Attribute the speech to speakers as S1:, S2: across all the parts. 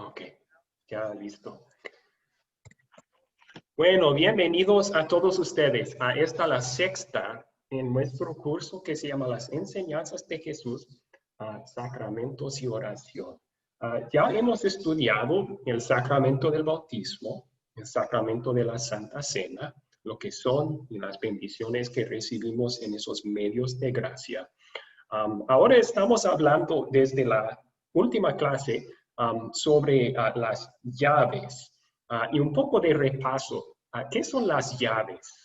S1: Ok, ya listo. Bueno, bienvenidos a todos ustedes a esta la sexta en nuestro curso que se llama Las Enseñanzas de Jesús, Sacramentos y Oración. Ya hemos estudiado el sacramento del bautismo, el sacramento de la Santa Cena, lo que son las bendiciones que recibimos en esos medios de gracia. Ahora estamos hablando desde la última clase sobre las llaves y un poco de repaso. ¿Qué son las llaves?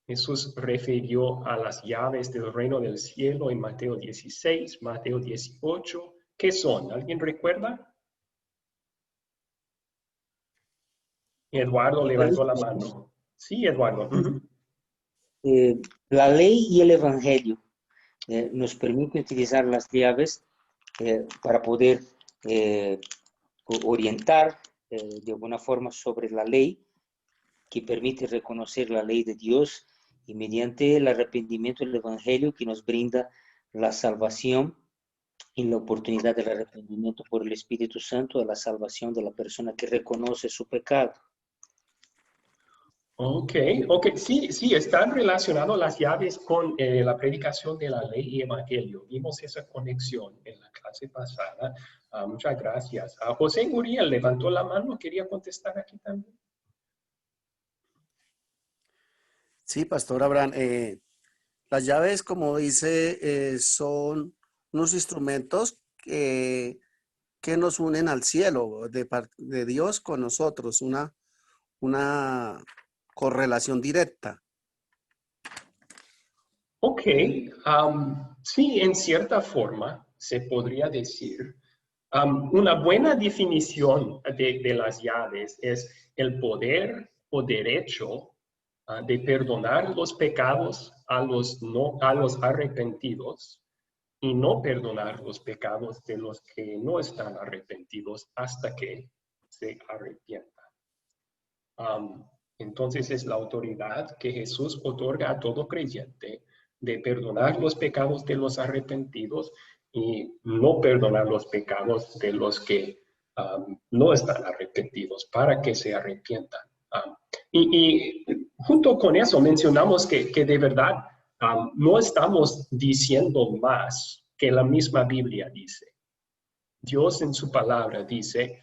S1: Jesús refirió a las llaves del reino del cielo en Mateo 16, Mateo 18. ¿Qué son? ¿Alguien recuerda? Eduardo levantó la mano. Sí, Eduardo.
S2: La ley y el evangelio nos permiten utilizar las llaves para poder orientar de alguna forma sobre la ley, que permite reconocer la ley de Dios, y mediante el arrepentimiento del evangelio, que nos brinda la salvación y la oportunidad del arrepentimiento por el Espíritu Santo, de la salvación de la persona que reconoce su pecado.
S1: Ok, sí, están relacionadas las llaves con la predicación de la ley y evangelio. Vimos esa conexión en la clase pasada. Muchas gracias. José Uriel levantó la mano, quería contestar aquí también.
S3: Sí, Pastor Abraham, las llaves, como dice, son unos instrumentos que nos unen al cielo, de Dios con nosotros, una correlación directa.
S1: Ok, sí, en cierta forma se podría decir. Una buena definición de las llaves es el poder o derecho de perdonar los pecados a los arrepentidos y no perdonar los pecados de los que no están arrepentidos hasta que se arrepientan. Entonces es la autoridad que Jesús otorga a todo creyente de perdonar los pecados de los arrepentidos y no perdonar los pecados de los que no están arrepentidos para que se arrepientan. Y junto con eso mencionamos que de verdad no estamos diciendo más que la misma Biblia dice. Dios en su palabra dice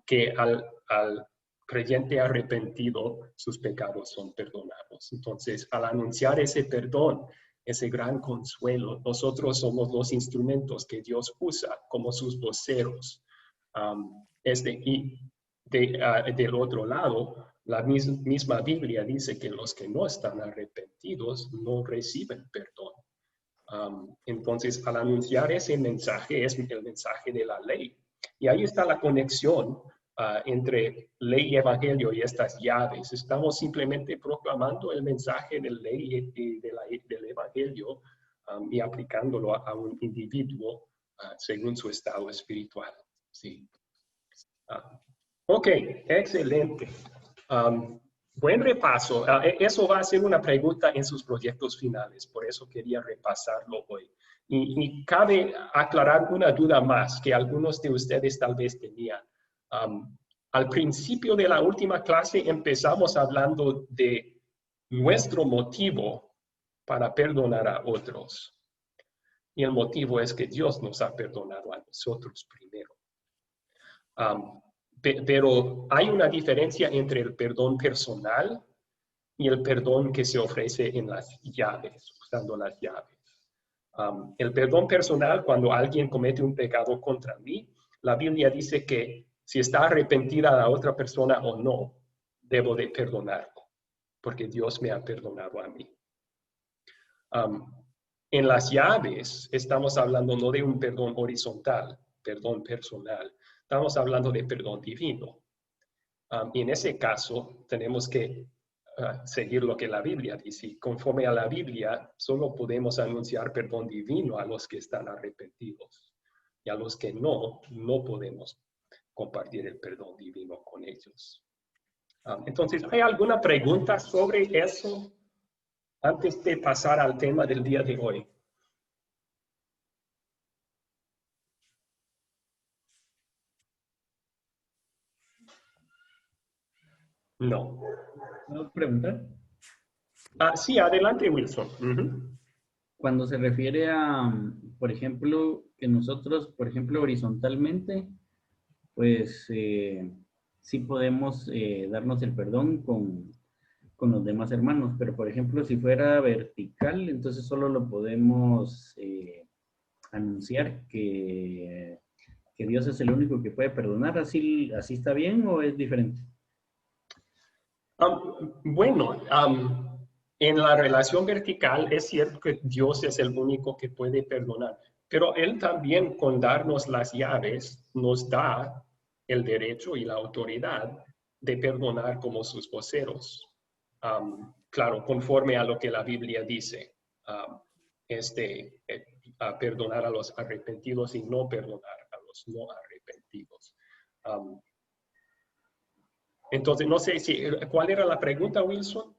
S1: que al creyente arrepentido, sus pecados son perdonados. Entonces, al anunciar ese perdón, ese gran consuelo, nosotros somos los instrumentos que Dios usa como sus voceros. Del otro lado, la misma Biblia dice que los que no están arrepentidos no reciben perdón. Entonces, al anunciar ese mensaje, es el mensaje de la ley. Y ahí está la conexión entre ley y evangelio y estas llaves. Estamos simplemente proclamando el mensaje de la ley y del evangelio y aplicándolo a un individuo según su estado espiritual. Sí. Ok, excelente. Buen repaso. Eso va a ser una pregunta en sus proyectos finales, por eso quería repasarlo hoy. Y cabe aclarar una duda más que algunos de ustedes tal vez tenían. Al principio de la última clase empezamos hablando de nuestro motivo para perdonar a otros. Y el motivo es que Dios nos ha perdonado a nosotros primero. Pero hay una diferencia entre el perdón personal y el perdón que se ofrece en las llaves, usando las llaves. El perdón personal, cuando alguien comete un pecado contra mí, la Biblia dice que si está arrepentida la otra persona o no, debo de perdonarlo, porque Dios me ha perdonado a mí. En las llaves estamos hablando no de un perdón horizontal, perdón personal, estamos hablando de perdón divino. Y en ese caso tenemos que seguir lo que la Biblia dice. Conforme a la Biblia, solo podemos anunciar perdón divino a los que están arrepentidos. Y a los que no podemos compartir el perdón divino con ellos. Entonces, ¿hay alguna pregunta sobre eso antes de pasar al tema del día de hoy? No.
S4: ¿Puedo preguntar?
S1: Sí, adelante, Wilson. Ujú.
S4: Cuando se refiere a, por ejemplo, que nosotros, por ejemplo, horizontalmente, pues sí podemos darnos el perdón con los demás hermanos, pero por ejemplo, si fuera vertical, entonces solo lo podemos anunciar que Dios es el único que puede perdonar. ¿Así está bien o es diferente?
S1: Bueno, en la relación vertical es cierto que Dios es el único que puede perdonar, pero Él también con darnos las llaves nos da el derecho y la autoridad de perdonar como sus voceros. Claro, conforme a lo que la Biblia dice, um, a perdonar a los arrepentidos y no perdonar a los no arrepentidos. Um, entonces, no sé ¿cuál era la pregunta, Wilson?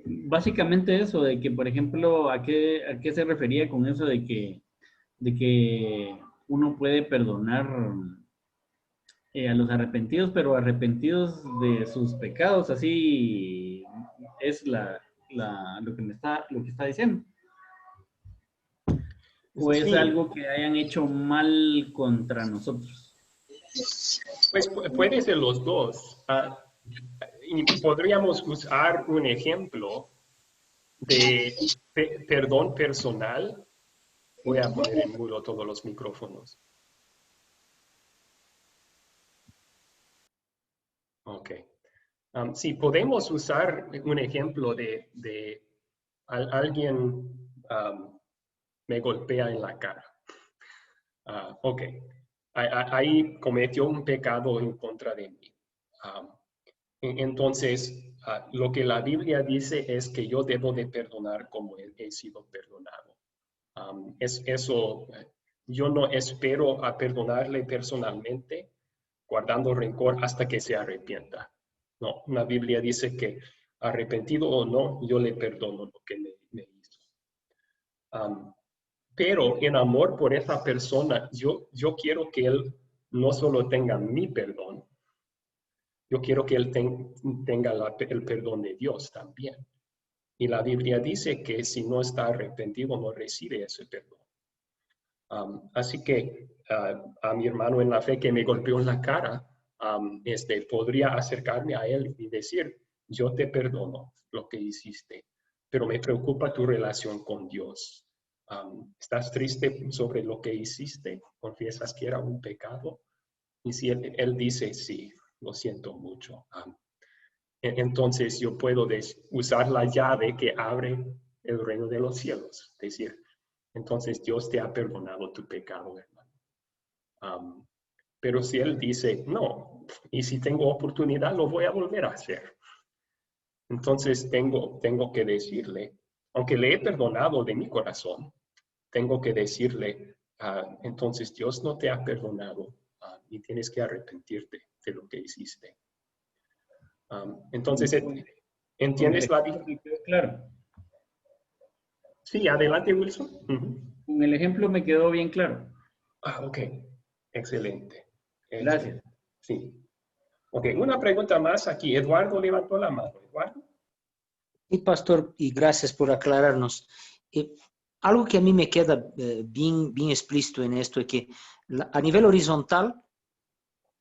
S4: Básicamente eso, de que, por ejemplo, a qué se refería con eso de que uno puede perdonar a los arrepentidos, pero arrepentidos de sus pecados, así es lo que está diciendo. ¿O es
S1: Sí,
S4: algo que hayan hecho mal contra nosotros?
S1: pues puede ser los dos. Y podríamos usar un ejemplo de perdón personal. Voy a poner en mudo todos los micrófonos. Ok. Sí, podemos usar un ejemplo de alguien me golpea en la cara. Ok. Ahí cometió un pecado en contra de mí. Entonces, lo que la Biblia dice es que yo debo de perdonar como he sido perdonado. Eso, yo no espero a perdonarle personalmente, guardando rencor hasta que se arrepienta. No, la Biblia dice que arrepentido o no, yo le perdono lo que me hizo. Pero en amor por esa persona, yo quiero que él no solo tenga mi perdón, yo quiero que él tenga el perdón de Dios también. Y la Biblia dice que si no está arrepentido, no recibe ese perdón. Así que a mi hermano en la fe que me golpeó en la cara, podría acercarme a él y decir, yo te perdono lo que hiciste, pero me preocupa tu relación con Dios. ¿Estás triste sobre lo que hiciste? ¿Confiesas que era un pecado? Y si él dice, sí, lo siento mucho. Entonces yo puedo usar la llave que abre el reino de los cielos. Es decir, entonces Dios te ha perdonado tu pecado, hermano. Pero si Él dice, no, y si tengo oportunidad, lo voy a volver a hacer. Entonces tengo que decirle, aunque le he perdonado de mi corazón, tengo que decirle, entonces Dios no te ha perdonado y tienes que arrepentirte de lo que hiciste. Entonces,
S4: Con el
S1: ¿entiendes la
S4: ejemplo me quedó claro.
S1: Sí, adelante, Wilson.
S4: Con el ejemplo me quedó bien claro.
S1: Ok, excelente.
S4: Gracias.
S1: Sí. Ok, una pregunta más aquí. Eduardo levantó la mano. Eduardo.
S2: Sí, pastor, y gracias por aclararnos. Algo que a mí me queda bien explícito en esto es que a nivel horizontal,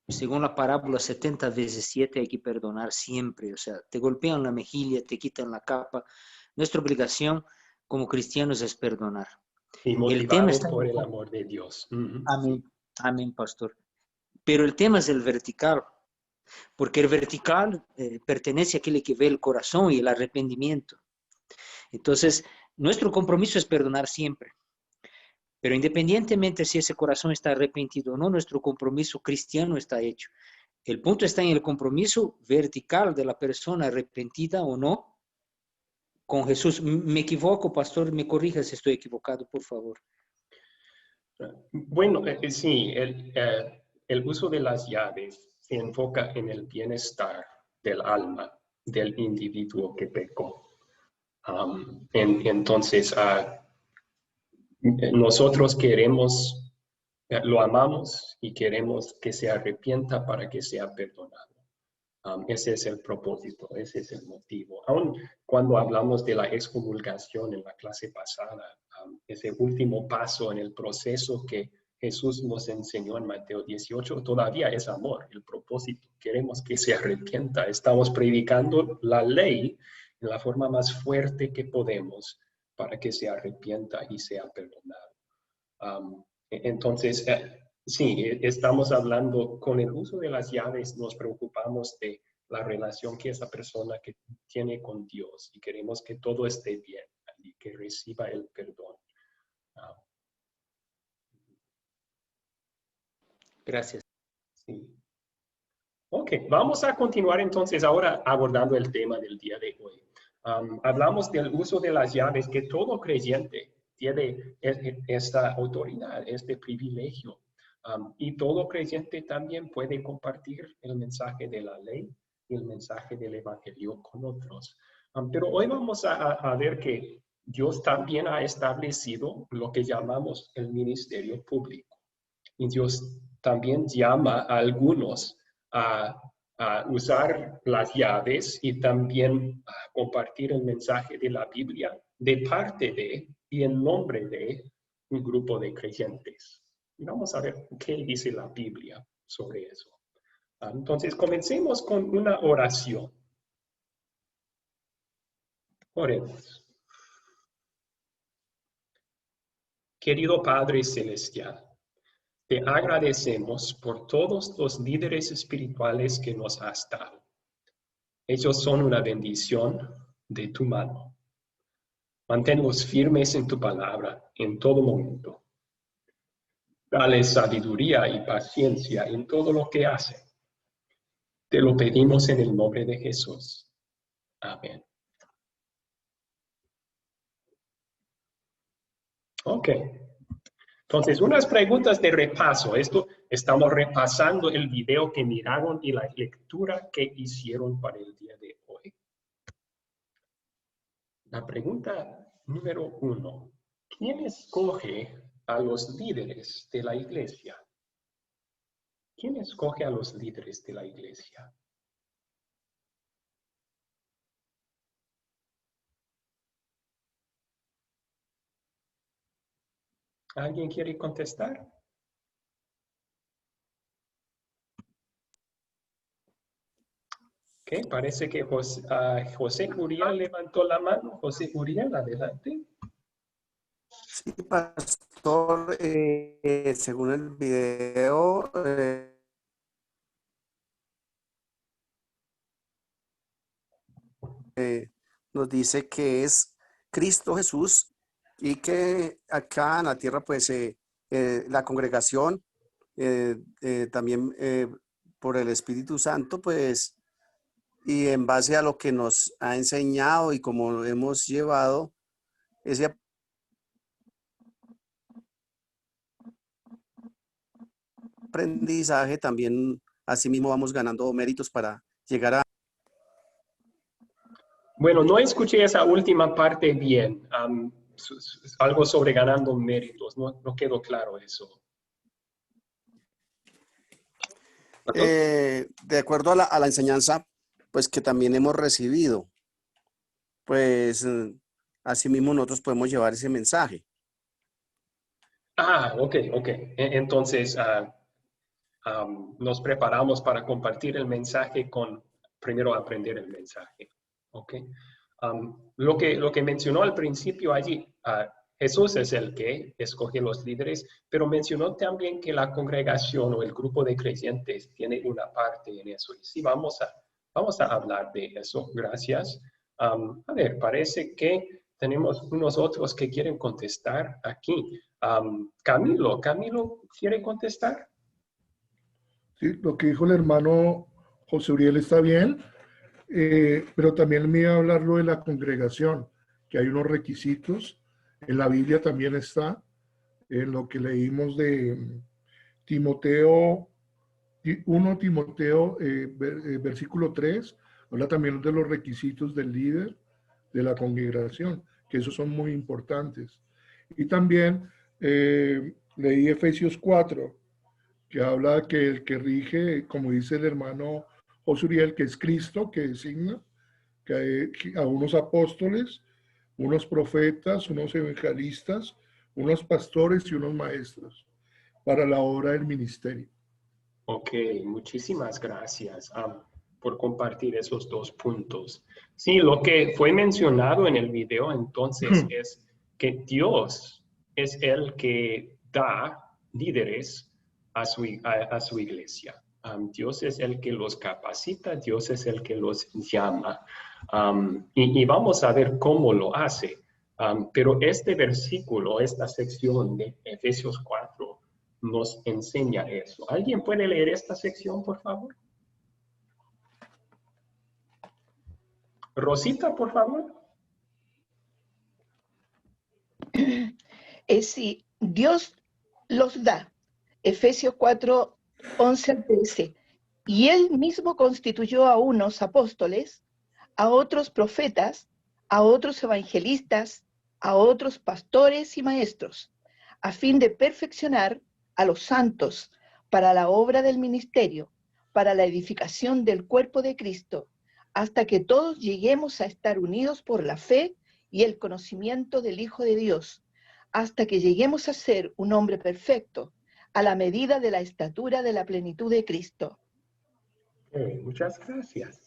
S2: según la parábola 70 veces 7 hay que perdonar siempre. O sea, te golpean la mejilla, te quitan la capa. Nuestra obligación como cristianos es perdonar.
S1: Y
S2: El tema
S1: motivados
S2: está
S1: por
S2: en...
S1: el amor de Dios.
S2: Amén, amén, pastor. Pero el tema es el vertical, porque el vertical pertenece a aquel que ve el corazón y el arrepentimiento. Entonces, nuestro compromiso es perdonar siempre. Pero independientemente si ese corazón está arrepentido o no, nuestro compromiso cristiano está hecho. El punto está en el compromiso vertical de la persona arrepentida o no con Jesús. ¿Me equivoco, pastor? Me corrija si estoy equivocado, por favor.
S1: Bueno, sí, el uso de las llaves se enfoca en el bienestar del alma del individuo que pecó. Entonces, nosotros queremos, lo amamos y queremos que se arrepienta para que sea perdonado. Ese es el propósito, ese es el motivo. Aún cuando hablamos de la excomulgación en la clase pasada, ese último paso en el proceso que Jesús nos enseñó en Mateo 18, todavía es amor, el propósito. Queremos que se arrepienta. Estamos predicando la ley en la forma más fuerte que podemos para que se arrepienta y sea perdonado. Entonces, sí, estamos hablando con el uso de las llaves, nos preocupamos de la relación que esa persona que tiene con Dios y queremos que todo esté bien y que reciba el perdón.
S2: Gracias.
S1: Sí. Ok, vamos a continuar entonces ahora abordando el tema del día de hoy. Hablamos del uso de las llaves, que todo creyente tiene esta autoridad, este privilegio. Y todo creyente también puede compartir el mensaje de la ley y el mensaje del evangelio con otros. Pero hoy vamos a ver que Dios también ha establecido lo que llamamos el ministerio público. Y Dios también llama a algunos a usar las llaves y también a compartir el mensaje de la Biblia de parte de y en nombre de un grupo de creyentes. Y vamos a ver qué dice la Biblia sobre eso. Entonces, comencemos con una oración. Oremos. Querido Padre Celestial, te agradecemos por todos los líderes espirituales que nos has dado. Ellos son una bendición de tu mano. Manténlos firmes en tu palabra en todo momento. Dale sabiduría y paciencia en todo lo que hacen. Te lo pedimos en el nombre de Jesús. Amén. Ok. Entonces, unas preguntas de repaso. Estamos repasando el video que miraron y la lectura que hicieron para el día de hoy. La pregunta número 1. ¿Quién escoge a los líderes de la iglesia? ¿Quién escoge a los líderes de la iglesia? ¿Alguien quiere contestar? Ok, parece que José Uriel levantó la mano. José Uriel, adelante.
S3: Sí, pastor, según el video, nos dice que es Cristo Jesús y que acá en la tierra, pues, la congregación, también por el Espíritu Santo, pues, y en base a lo que nos ha enseñado y como hemos llevado ese aprendizaje, también asimismo vamos ganando méritos para llegar a...
S1: Bueno, no escuché esa última parte bien. Algo sobre ganando méritos. No quedó claro eso.
S3: De acuerdo a la enseñanza, pues que también hemos recibido, pues asimismo nosotros podemos llevar ese mensaje.
S1: Ok. Entonces, nos preparamos para compartir el mensaje con primero aprender el mensaje. Ok. Lo que mencionó al principio allí, Jesús es el que escoge los líderes, pero mencionó también que la congregación o el grupo de creyentes tiene una parte en eso. Y sí, vamos a hablar de eso. Gracias. A ver, parece que tenemos unos otros que quieren contestar aquí. Camilo, ¿quiere contestar?
S5: Sí, lo que dijo el hermano José Uriel está bien, pero también me iba a hablar lo de la congregación, que hay unos requisitos. En la Biblia también está, en lo que leímos de Timoteo, 1 Timoteo, versículo 3, habla también de los requisitos del líder de la congregación, que esos son muy importantes. Y también leí Efesios 4, que habla que el que rige, como dice el hermano José Uriel, que es Cristo, que designa que a unos apóstoles, unos profetas, unos evangelistas, unos pastores y unos maestros para la obra del ministerio.
S1: Ok, muchísimas gracias por compartir esos dos puntos. Sí, lo que fue mencionado en el video entonces es que Dios es el que da líderes a su iglesia. Dios es el que los capacita, Dios es el que los llama. Y vamos a ver cómo lo hace. Pero este versículo, esta sección de Efesios 4, nos enseña eso. ¿Alguien puede leer esta sección, por favor? Rosita, por favor.
S6: Sí, Dios los da. Efesios 4, 11 al 13. Y él mismo constituyó a unos apóstoles, a otros profetas, a otros evangelistas, a otros pastores y maestros, a fin de perfeccionar a los santos para la obra del ministerio, para la edificación del cuerpo de Cristo, hasta que todos lleguemos a estar unidos por la fe y el conocimiento del Hijo de Dios, hasta que lleguemos a ser un hombre perfecto, a la medida de la estatura de la plenitud de Cristo.
S1: Muchas gracias.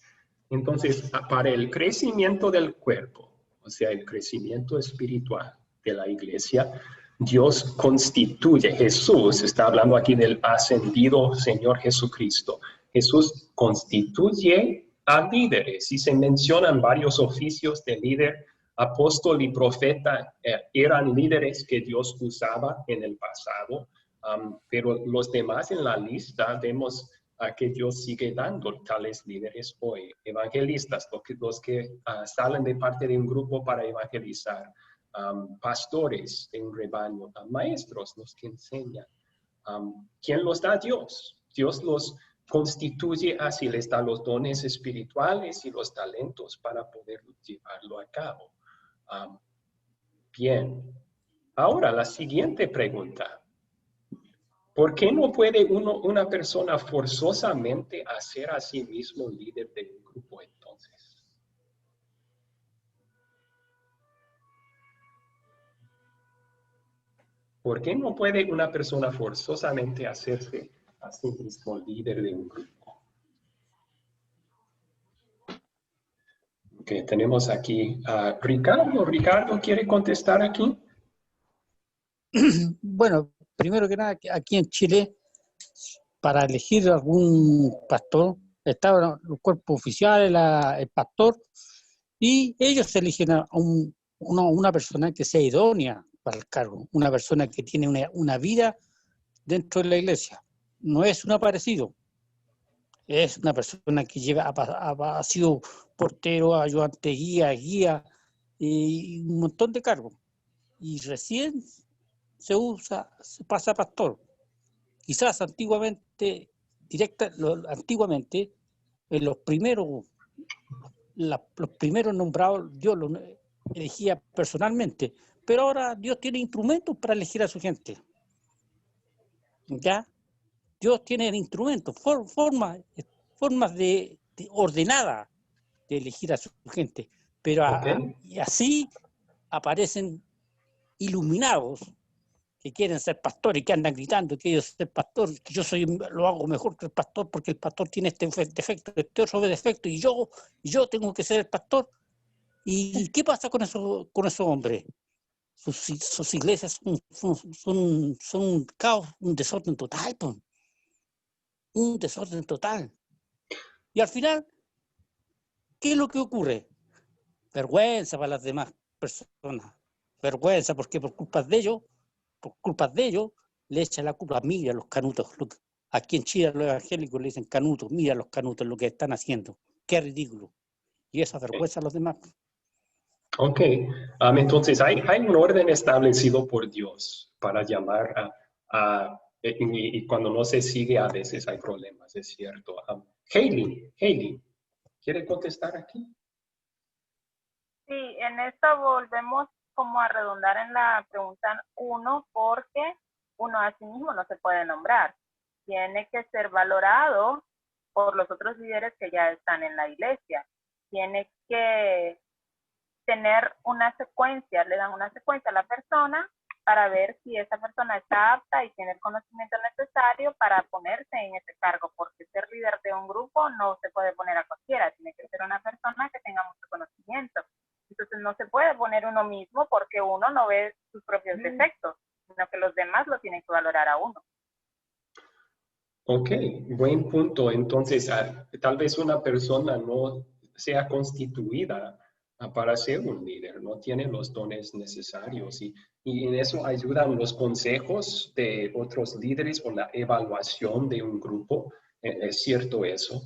S1: Entonces, para el crecimiento del cuerpo, o sea, el crecimiento espiritual de la iglesia, Dios constituye, Jesús, está hablando aquí del ascendido Señor Jesucristo, Jesús constituye a líderes y se mencionan varios oficios de líder, apóstol y profeta, eran líderes que Dios usaba en el pasado, pero los demás en la lista vemos a que Dios sigue dando tales líderes hoy, evangelistas, los que salen de parte de un grupo para evangelizar, pastores de un rebaño, maestros, los que enseñan. ¿Quién los da? Dios. Dios los constituye así, les da los dones espirituales y los talentos para poder llevarlo a cabo. Bien. Ahora, la siguiente pregunta. ¿Por qué no puede una persona forzosamente hacer a sí mismo líder de un grupo entonces? ¿Por qué no puede una persona forzosamente hacerse a sí mismo líder de un grupo? Ok, tenemos aquí a Ricardo. ¿Ricardo quiere contestar aquí?
S7: Bueno, primero que nada, aquí en Chile, para elegir algún pastor, estaba los cuerpos oficiales, el pastor, y ellos eligen a una persona que sea idónea para el cargo, una persona que tiene una vida dentro de la iglesia. No es un aparecido, es una persona que ha sido portero, ayudante, guía y un montón de cargos. Y recién se pasa a pastor. Quizás antiguamente, en los primeros nombrados, Dios los elegía personalmente, pero ahora Dios tiene instrumentos para elegir a su gente. ¿Ya? Dios tiene instrumentos, formas ordenadas de elegir a su gente, pero y así aparecen iluminados que quieren ser pastores, que andan gritando que ellos ser pastor, que yo lo hago mejor que el pastor porque el pastor tiene este defecto, este otro defecto, y yo tengo que ser el pastor. ¿Y qué pasa con esos hombres? Sus iglesias son un caos, un desorden total, pues. Un desorden total. Y al final, ¿qué es lo que ocurre? Vergüenza para las demás personas. Vergüenza porque por culpa de ellos, le echan la culpa. Mira los canutos. Aquí en Chile los evangélicos le dicen canutos. Mira los canutos lo que están haciendo. Qué ridículo. Y esa vergüenza a los demás.
S1: Ok, entonces hay un orden establecido por Dios para llamar y cuando no se sigue a veces hay problemas, es cierto. Hailey, ¿quiere contestar aquí?
S8: Sí, en esto volvemos como a redundar en la pregunta 1, porque uno a sí mismo no se puede nombrar. Tiene que ser valorado por los otros líderes que ya están en la iglesia. Tiene que tener una secuencia, le dan una secuencia a la persona para ver si esa persona está apta y tiene el conocimiento necesario para ponerse en ese cargo, porque ser líder de un grupo no se puede poner a cualquiera, tiene que ser una persona que tenga mucho conocimiento. Entonces no se puede poner uno mismo porque uno no ve sus propios defectos, sino que los demás lo tienen que valorar a uno.
S1: Ok, buen punto. Entonces, tal vez una persona no sea constituida para ser un líder, no tiene los dones necesarios y en eso ayudan los consejos de otros líderes o la evaluación de un grupo. Es cierto eso.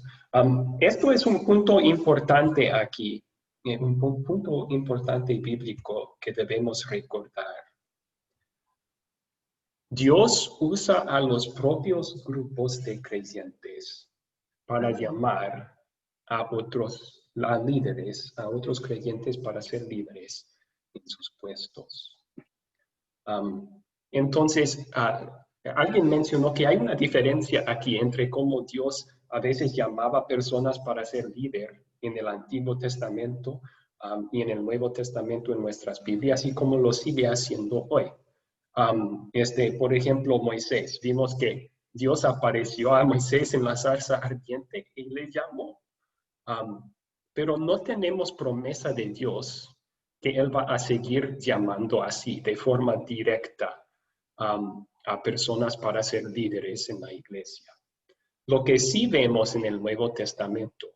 S1: Esto es un punto importante aquí, un punto importante bíblico que debemos recordar. Dios usa a los propios grupos de creyentes para llamar a otros líderes, a otros creyentes para ser líderes en sus puestos. Entonces, alguien mencionó que hay una diferencia aquí entre cómo Dios a veces llamaba a personas para ser líder en el Antiguo Testamento y en el Nuevo Testamento en nuestras Biblias y cómo lo sigue haciendo hoy. Por ejemplo, Moisés, vimos que Dios apareció a Moisés en la zarza ardiente y le llamó. Pero no tenemos promesa de Dios que Él va a seguir llamando así, de forma directa, a personas para ser líderes en la iglesia. Lo que sí vemos en el Nuevo Testamento,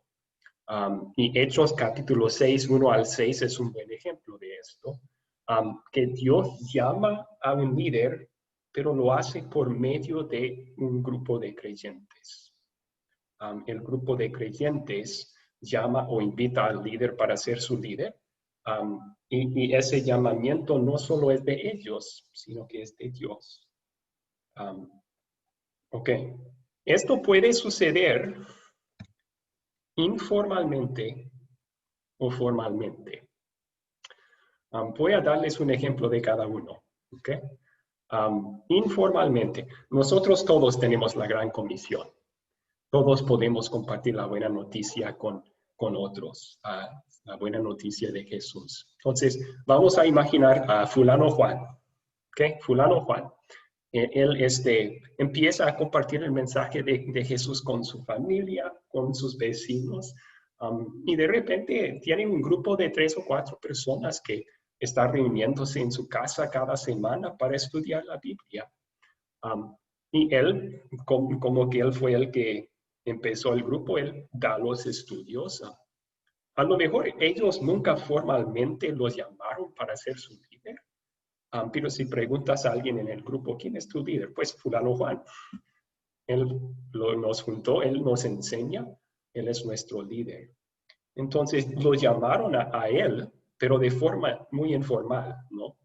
S1: y Hechos capítulo 6, 1 al 6 es un buen ejemplo de esto, que Dios llama a un líder, pero lo hace por medio de un grupo de creyentes. El grupo de creyentes llama o invita al líder para ser su líder, y ese llamamiento no solo es de ellos, sino que es de Dios. Ok, esto puede suceder informalmente o formalmente. Voy a darles un ejemplo de cada uno. ¿Okay? Informalmente, nosotros todos tenemos la gran comisión. Todos podemos compartir la buena noticia con otros, la buena noticia de Jesús. Entonces, vamos a imaginar a fulano Juan. ¿Okay? Fulano Juan. Él empieza a compartir el mensaje de Jesús con su familia, con sus vecinos, y de repente tiene un grupo de 3 o 4 personas que están reuniéndose en su casa cada semana para estudiar la Biblia. Y él, como que él fue el que empezó el grupo, él da los estudios. A lo mejor ellos nunca formalmente los llamaron para ser su líder. Pero si preguntas a alguien en el grupo, ¿quién es tu líder? Pues fulano Juan. Él nos juntó, él nos enseña, él es nuestro líder. Entonces lo llamaron a él, pero de forma muy informal, ¿no?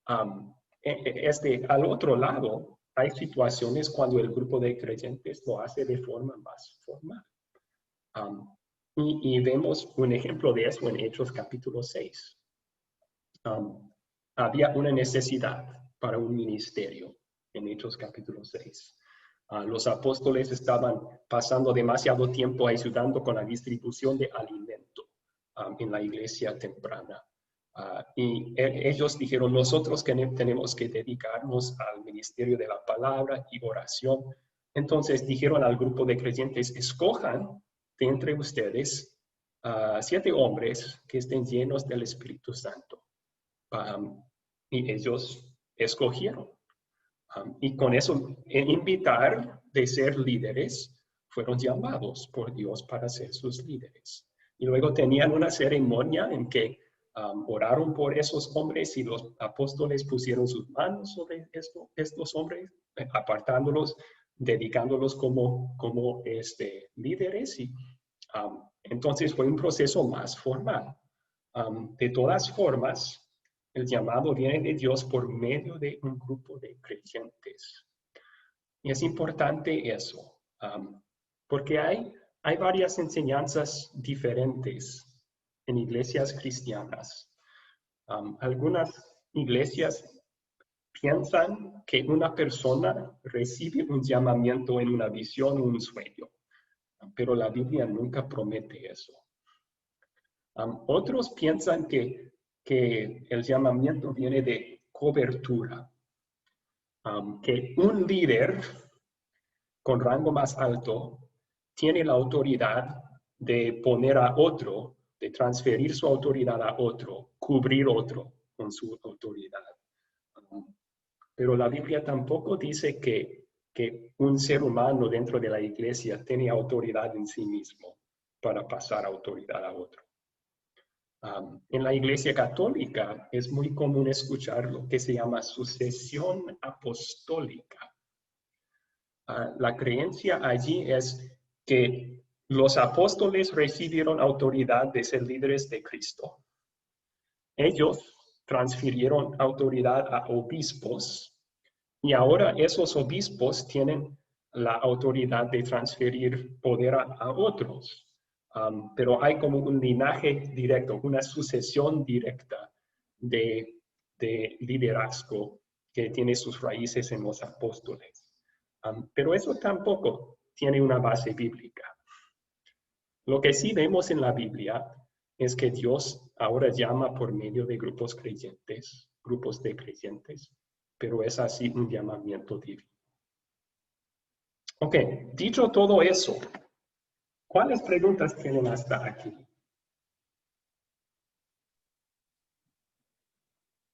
S1: Al otro lado, hay situaciones cuando el grupo de creyentes lo hace de forma más formal. Y vemos un ejemplo de eso en Hechos capítulo 6. Había una necesidad para un ministerio en Hechos capítulo 6. Los apóstoles estaban pasando demasiado tiempo ayudando con la distribución de alimento en la iglesia temprana. Y ellos dijeron, nosotros tenemos que dedicarnos al ministerio de la palabra y oración. Entonces dijeron al grupo de creyentes, escojan de entre ustedes 7 hombres que estén llenos del Espíritu Santo. Y ellos escogieron. Y con eso, invitar de ser líderes, fueron llamados por Dios para ser sus líderes. Y luego tenían una ceremonia en que oraron por esos hombres y los apóstoles pusieron sus manos sobre estos hombres, apartándolos, dedicándolos como líderes. Y entonces fue un proceso más formal. De todas formas, el llamado viene de Dios por medio de un grupo de creyentes. Y es importante eso, porque hay varias enseñanzas diferentes en iglesias cristianas. Algunas iglesias piensan que una persona recibe un llamamiento en una visión o un sueño. pero la Biblia nunca promete eso. Otros piensan que el llamamiento viene de cobertura, que un líder con rango más alto tiene la autoridad de poner a otro, de transferir su autoridad a otro, cubrir otro con su autoridad. Pero la Biblia tampoco dice que un ser humano dentro de la iglesia tiene autoridad en sí mismo para pasar autoridad a otro. En la iglesia católica es muy común escuchar lo que se llama sucesión apostólica. La creencia allí es que los apóstoles recibieron autoridad de ser líderes de Cristo. Ellos transfirieron autoridad a obispos y ahora esos obispos tienen la autoridad de transferir poder a otros. Pero hay como un linaje directo, una sucesión directa de liderazgo que tiene sus raíces en los apóstoles. Pero eso tampoco tiene una base bíblica. Lo que sí vemos en la Biblia es que Dios ahora llama por medio de grupos de creyentes, pero es así un llamamiento divino. Ok, dicho todo eso, ¿cuáles preguntas tienen hasta aquí?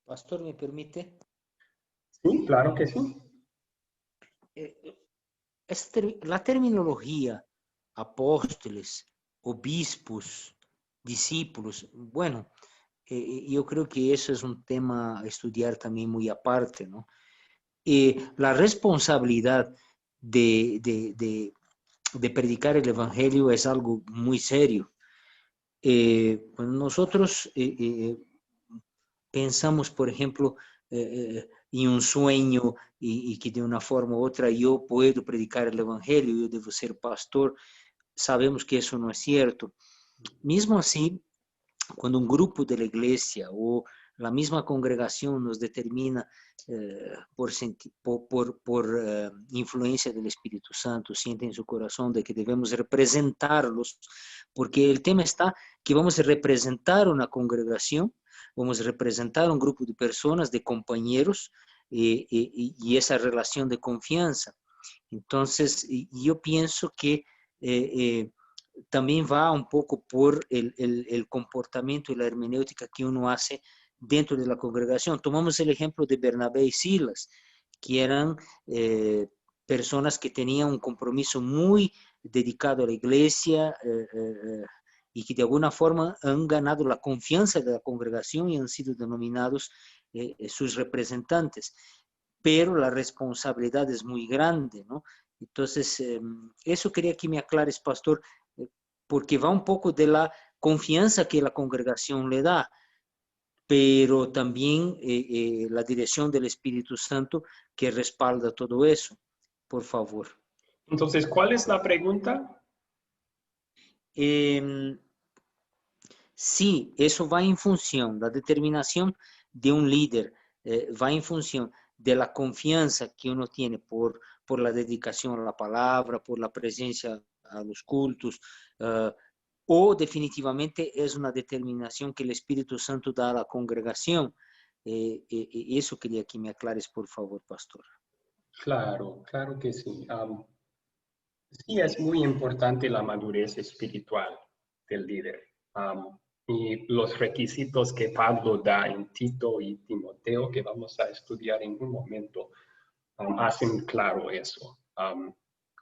S2: Pastor, ¿me permite?
S1: Sí, claro que sí.
S2: La terminología apóstoles, obispos, discípulos, bueno, yo creo que eso es un tema a estudiar también muy aparte, ¿no? La responsabilidad de predicar el evangelio es algo muy serio. Cuando nosotros pensamos, por ejemplo, en un sueño y que de una forma u otra yo puedo predicar el evangelio, yo debo ser pastor, sabemos que eso no es cierto. Mismo así, cuando un grupo de la iglesia o la misma congregación nos determina por influencia del Espíritu Santo, siente en su corazón de que debemos representarlos, porque el tema está que vamos a representar una congregación, vamos a representar un grupo de personas, de compañeros, y esa relación de confianza. Entonces, yo pienso que también va un poco por el comportamiento y la hermenéutica que uno hace dentro de la congregación. Tomamos el ejemplo de Bernabé y Silas, que eran personas que tenían un compromiso muy dedicado a la iglesia y que de alguna forma han ganado la confianza de la congregación y han sido denominados sus representantes. Pero la responsabilidad es muy grande, ¿no? Entonces, eso quería que me aclares, pastor, porque va un poco de la confianza que la congregación le da, pero también la dirección del Espíritu Santo que respalda todo eso. Por favor.
S1: Entonces, ¿cuál es la pregunta?
S2: Sí, eso va en función, la determinación de un líder va en función de la confianza que uno tiene por la dedicación a la palabra, por la presencia a los cultos, o definitivamente es una determinación que el Espíritu Santo da a la congregación. Eso quería que me aclares, por favor, pastor.
S1: Claro, claro que sí. Sí, es muy importante la madurez espiritual del líder. Y los requisitos que Pablo da en Tito y Timoteo, que vamos a estudiar en un momento, hacen claro eso.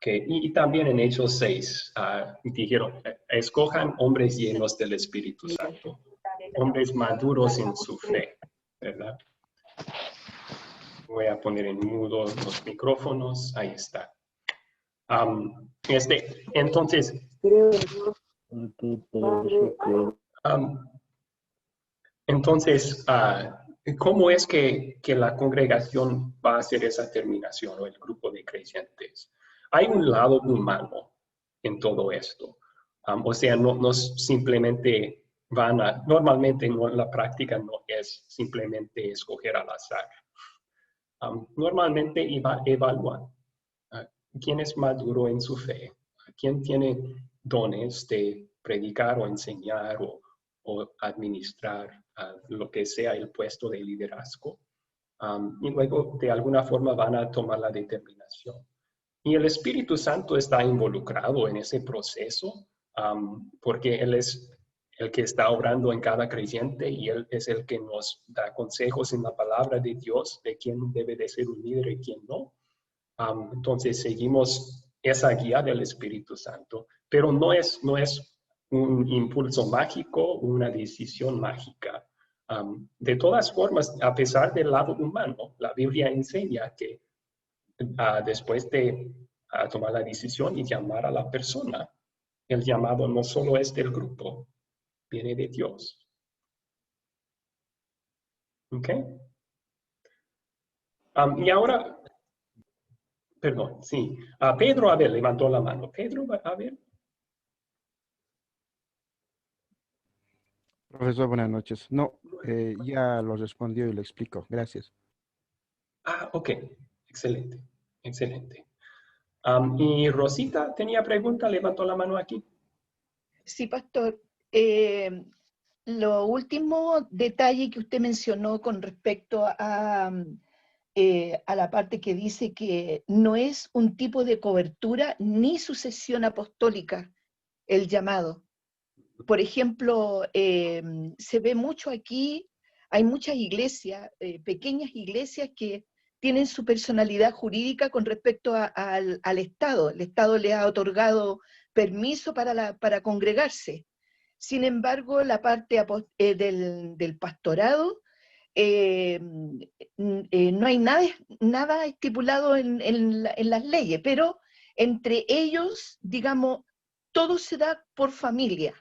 S1: Y también en Hechos 6 dijeron, escojan hombres llenos del Espíritu Santo, hombres maduros en su fe, ¿verdad? Voy a poner en mudo los micrófonos, ahí está. Entonces, ¿cómo es que la congregación va a hacer esa terminación o el grupo de creyentes? Hay un lado humano en todo esto. O sea, no simplemente normalmente la práctica no es simplemente escoger al azar. Normalmente evalúan quién es maduro en su fe, ¿Quién tiene dones de predicar o enseñar o administrar lo que sea el puesto de liderazgo? Y luego de alguna forma van a tomar la determinación. Y el Espíritu Santo está involucrado en ese proceso porque Él es el que está obrando en cada creyente y Él es el que nos da consejos en la palabra de Dios de quién debe de ser un líder y quién no. Entonces seguimos esa guía del Espíritu Santo, pero no es un impulso mágico, una decisión mágica. De todas formas, a pesar del lado humano, la Biblia enseña que después de tomar la decisión y llamar a la persona, el llamado no solo es del grupo, viene de Dios. ¿Ok? Y ahora, perdón, sí. Pedro, a ver, levantó la mano. Pedro, a ver.
S9: Profesor, buenas noches. No, ya lo respondió y lo explico. Gracias.
S1: Ok. Excelente. Excelente. Y Rosita tenía pregunta, levantó la mano aquí.
S6: Sí, pastor. Lo último detalle que usted mencionó con respecto a la parte que dice que no es un tipo de cobertura ni sucesión apostólica el llamado. Por ejemplo, se ve mucho aquí, hay muchas iglesias, pequeñas iglesias que tienen su personalidad jurídica con respecto al Estado. El Estado les ha otorgado permiso para congregarse. Sin embargo, la parte del pastorado, no hay nada estipulado en las leyes, pero entre ellos, digamos, todo se da por familia.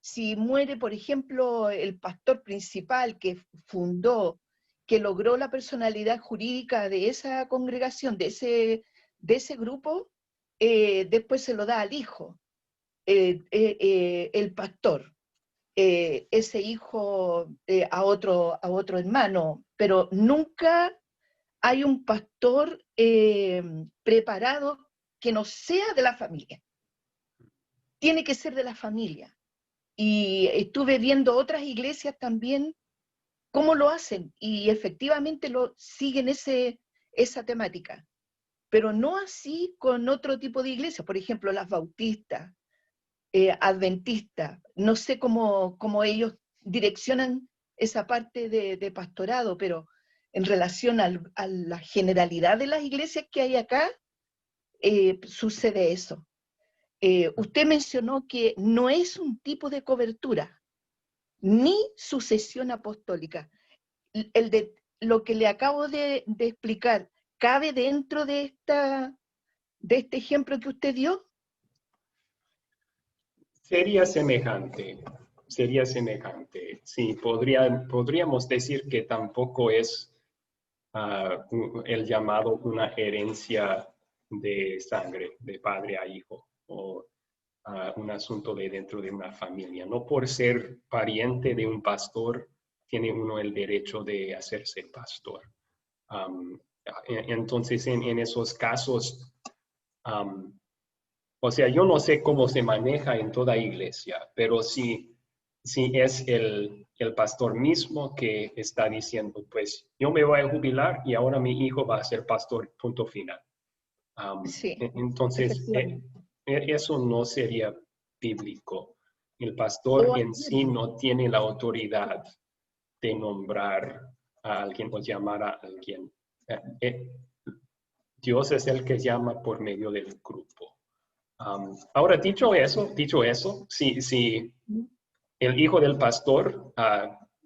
S6: Si muere, por ejemplo, el pastor principal que fundó, que logró la personalidad jurídica de esa congregación, de ese grupo, después se lo da al hijo, el pastor. Ese hijo a otro hermano, pero nunca hay un pastor preparado que no sea de la familia. Tiene que ser de la familia. Y estuve viendo otras iglesias también cómo lo hacen y efectivamente siguen esa temática, pero no así con otro tipo de iglesias, por ejemplo las bautistas, adventistas. No sé cómo ellos direccionan esa parte de pastorado, pero en relación a la generalidad de las iglesias que hay acá, sucede eso. Usted mencionó que no es un tipo de cobertura, ni sucesión apostólica. Lo que le acabo de explicar, ¿cabe dentro de este ejemplo que usted dio?
S1: Sería semejante. Sí, podríamos decir que tampoco es el llamado una herencia de sangre, de padre a hijo, o un asunto de dentro de una familia. No por ser pariente de un pastor, tiene uno el derecho de hacerse pastor. Entonces, en esos casos, o sea, yo no sé cómo se maneja en toda iglesia, pero si es el pastor mismo que está diciendo, pues yo me voy a jubilar y ahora mi hijo va a ser pastor, punto final.
S6: Sí,
S1: entonces, eso no sería bíblico. El pastor en sí no tiene la autoridad de nombrar a alguien o llamar a alguien. Dios es el que llama por medio del grupo. Ahora, dicho eso, si el hijo del pastor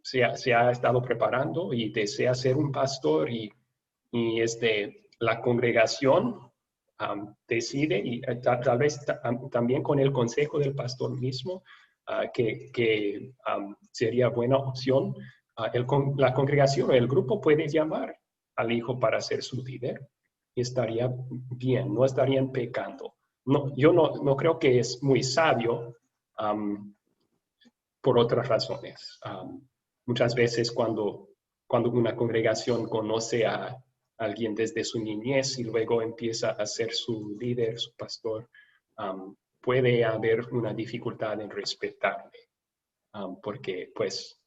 S1: se ha estado preparando y desea ser un pastor y la congregación decide, y tal vez también con el consejo del pastor mismo, que sería buena opción, la congregación o el grupo puede llamar al hijo para ser su líder. Estaría bien, no estarían pecando. No, yo no creo que es muy sabio por otras razones. Muchas veces cuando una congregación conoce a alguien desde su niñez y luego empieza a ser su líder, su pastor, puede haber una dificultad en respetarle. Porque, pues,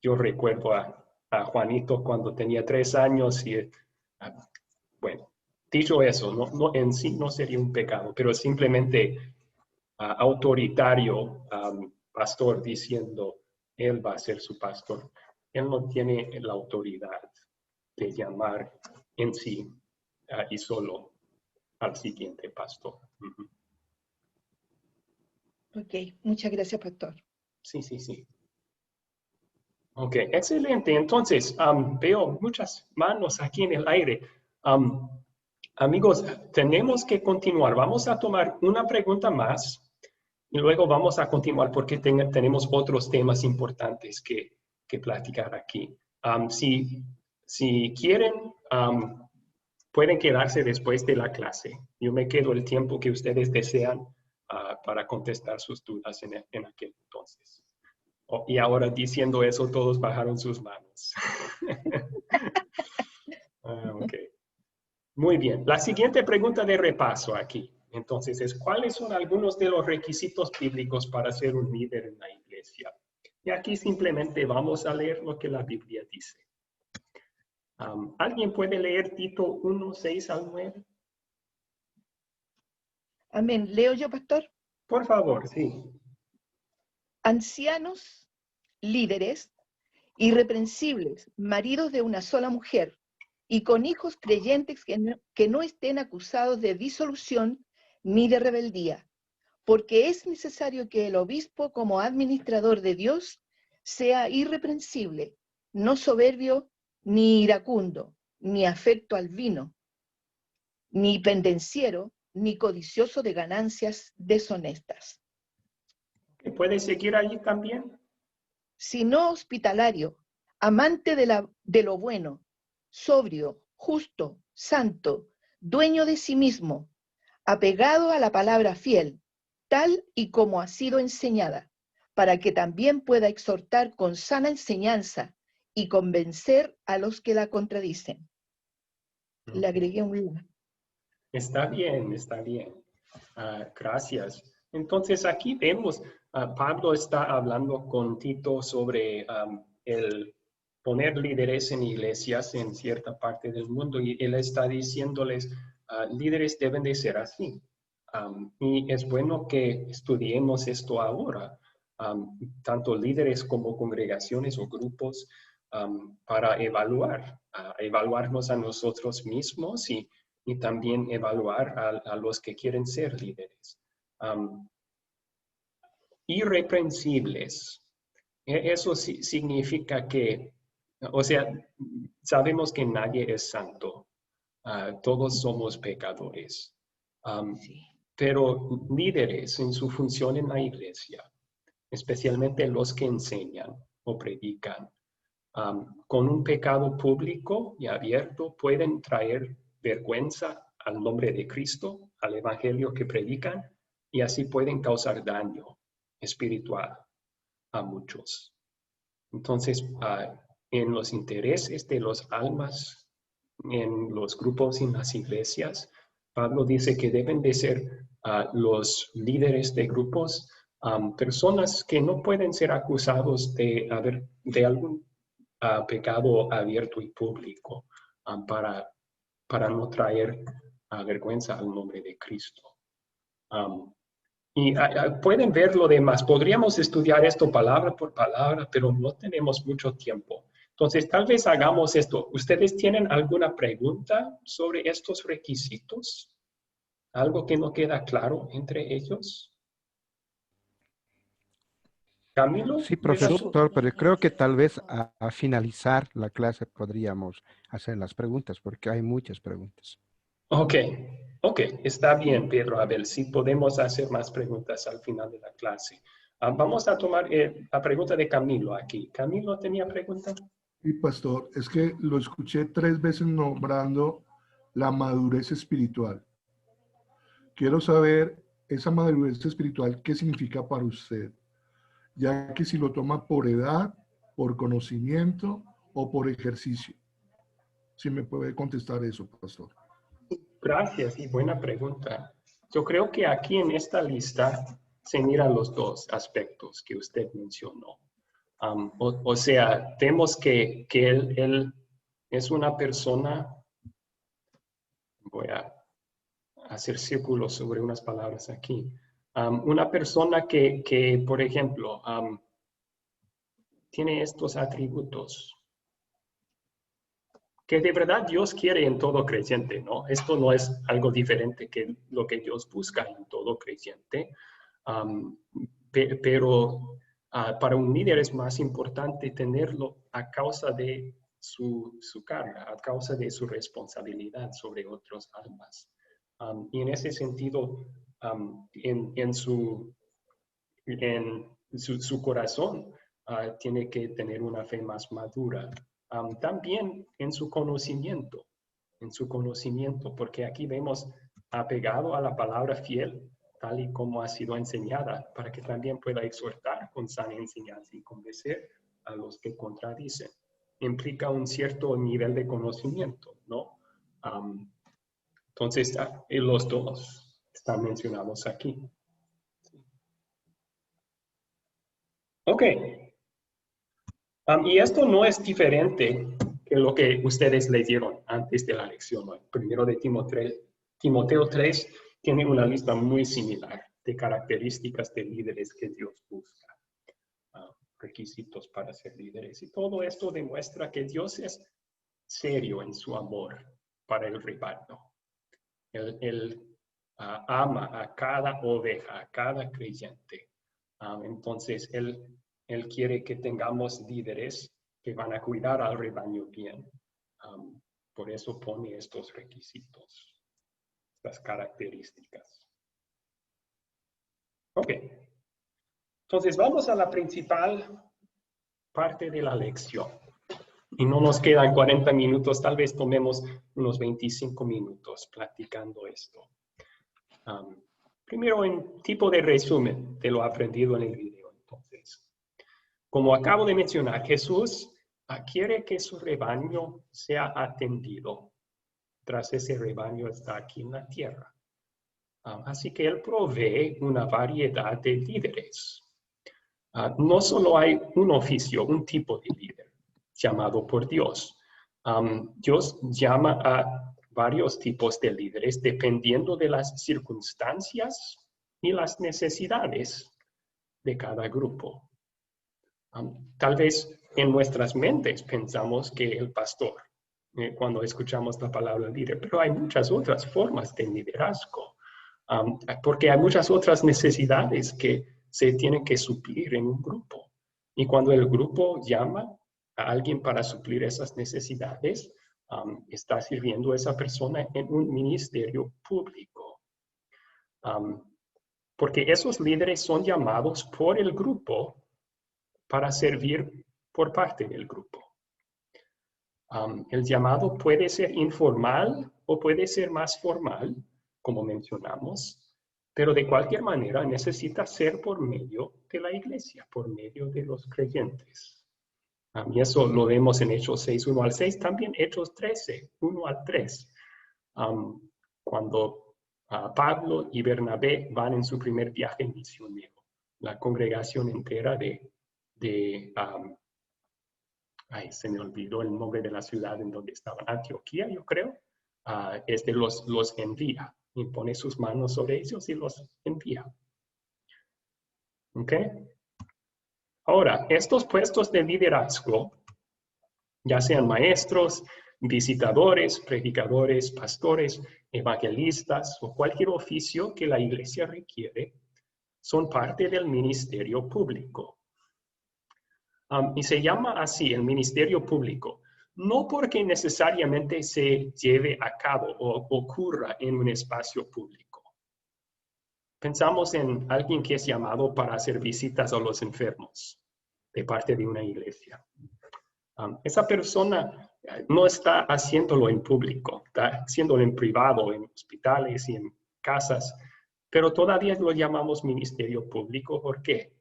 S1: yo recuerdo a Juanito cuando tenía 3 años y, bueno, dicho eso, en sí no sería un pecado, pero simplemente autoritario, pastor diciendo, él va a ser su pastor. Él no tiene la autoridad de llamar en sí y solo al siguiente pastor.
S6: Ok, muchas gracias, pastor.
S1: Sí, sí, sí. Ok, excelente. Entonces, veo muchas manos aquí en el aire. Amigos, tenemos que continuar. Vamos a tomar una pregunta más y luego vamos a continuar porque tenemos otros temas importantes que platicar aquí. Si quieren, pueden quedarse después de la clase. Yo me quedo el tiempo que ustedes desean para contestar sus dudas en aquel entonces. Y ahora diciendo eso, todos bajaron sus manos. Ok. Muy bien. La siguiente pregunta de repaso aquí, entonces, es ¿cuáles son algunos de los requisitos bíblicos para ser un líder en la iglesia? Y aquí simplemente vamos a leer lo que la Biblia dice. ¿Alguien puede leer Tito 1, 6 al 9?
S6: Amén. ¿Leo yo, pastor?
S1: Por favor, sí.
S6: Ancianos, líderes, irreprensibles, maridos de una sola mujer, y con hijos creyentes que no estén acusados de disolución ni de rebeldía, porque es necesario que el obispo, como administrador de Dios, sea irreprensible, no soberbio, ni iracundo, ni afecto al vino, ni pendenciero, ni codicioso de ganancias deshonestas,
S1: ¿Puede seguir allí también?
S6: sino hospitalario, amante de lo bueno, sobrio, justo, santo, dueño de sí mismo, apegado a la palabra fiel, tal y como ha sido enseñada, para que también pueda exhortar con sana enseñanza y convencer a los que la contradicen. Le agregué un libro.
S1: Está bien, está bien. Gracias. Entonces aquí vemos, Pablo está hablando con Tito sobre el poner líderes en iglesias en cierta parte del mundo y él está diciéndoles, líderes deben de ser así. Y es bueno que estudiemos esto ahora, tanto líderes como congregaciones o grupos, para evaluarnos a nosotros mismos y también evaluar a los que quieren ser líderes. Irreprensibles. Eso significa que, o sea, sabemos que nadie es santo. Todos somos pecadores. Pero líderes en su función en la iglesia, especialmente los que enseñan o predican, con un pecado público y abierto pueden traer vergüenza al nombre de Cristo, al evangelio que predican, y así pueden causar daño espiritual a muchos. Entonces, en los intereses de los almas, en los grupos, en las iglesias, Pablo dice que deben de ser los líderes de grupos, personas que no pueden ser acusados de algún pecado abierto y público, para no traer vergüenza al nombre de Cristo. Y pueden ver lo demás. Podríamos estudiar esto palabra por palabra, pero no tenemos mucho tiempo. Entonces, tal vez hagamos esto. ¿Ustedes tienen alguna pregunta sobre estos requisitos? ¿Algo que no queda claro entre ellos? Camilo.
S9: Sí, profesor, pero creo que tal vez a finalizar la clase podríamos hacer las preguntas, porque hay muchas preguntas.
S1: Ok, está bien, Pedro. A ver si podemos hacer más preguntas al final de la clase. Vamos a tomar la pregunta de Camilo aquí. ¿Camilo tenía pregunta?
S5: Sí, pastor, es que lo escuché 3 veces nombrando la madurez espiritual. Quiero saber esa madurez espiritual, ¿qué significa para usted? Ya que si lo toma por edad, por conocimiento o por ejercicio. Si me puede contestar eso, pastor.
S1: Gracias y buena pregunta. Yo creo que aquí en esta lista se miran los dos aspectos que usted mencionó. O sea, vemos que él es una persona, voy a hacer círculos sobre unas palabras aquí, una persona que por ejemplo, tiene estos atributos que de verdad Dios quiere en todo creyente, ¿no? Esto no es algo diferente que lo que Dios busca en todo creyente, pero para un líder es más importante tenerlo a causa de su carga, a causa de su responsabilidad sobre otras almas. Y en ese sentido, en su corazón tiene que tener una fe más madura. También en su conocimiento, porque aquí vemos apegado a la palabra fiel, tal y como ha sido enseñada, para que también pueda exhortar con sana enseñanza y convencer a los que contradicen. Implica un cierto nivel de conocimiento, ¿no? Entonces, los dos están mencionados aquí. Ok. Y esto no es diferente que lo que ustedes leyeron antes de la lección hoy. Primero de Timoteo 3 tiene una lista muy similar de características de líderes que Dios busca. Requisitos para ser líderes. Y todo esto demuestra que Dios es serio en su amor para el rebaño. Él ama a cada oveja, a cada creyente. Entonces, Él quiere que tengamos líderes que van a cuidar al rebaño bien. Por eso pone estos requisitos, estas características. Ok. Entonces, vamos a la principal parte de la lección. Y no nos quedan 40 minutos, tal vez tomemos unos 25 minutos platicando esto. Primero, en tipo de resumen de lo aprendido en el video. Entonces, como acabo de mencionar, Jesús quiere que su rebaño sea atendido. Tras ese rebaño está aquí en la tierra. Así que Él provee una variedad de líderes. No solo hay un oficio, un tipo de líder llamado por Dios. Dios llama a varios tipos de líderes dependiendo de las circunstancias y las necesidades de cada grupo. Tal vez en nuestras mentes pensamos que el pastor, cuando escuchamos la palabra líder, pero hay muchas otras formas de liderazgo, porque hay muchas otras necesidades que se tienen que suplir en un grupo. Y cuando el grupo llama a alguien para suplir esas necesidades, está sirviendo a esa persona en un ministerio público. Porque esos líderes son llamados por el grupo para servir por parte del grupo. El llamado puede ser informal o puede ser más formal, como mencionamos, pero de cualquier manera necesita ser por medio de la iglesia, por medio de los creyentes. Y eso lo vemos en Hechos 6, 1 al 6, también Hechos 13, 1 al 3. Cuando Pablo y Bernabé van en su primer viaje misionero, la congregación entera se me olvidó el nombre de la ciudad en donde estaban, Antioquía, yo creo, los envía, y pone sus manos sobre ellos y los envía. ¿Ok? Ahora, estos puestos de liderazgo, ya sean maestros, visitadores, predicadores, pastores, evangelistas o cualquier oficio que la iglesia requiere, son parte del ministerio público. Y se llama así el ministerio público, no porque necesariamente se lleve a cabo o ocurra en un espacio público. Pensamos en alguien que es llamado para hacer visitas a los enfermos de parte de una iglesia. Esa persona no está haciéndolo en público, está haciéndolo en privado, en hospitales y en casas, pero todavía lo llamamos ministerio público. ¿Por qué?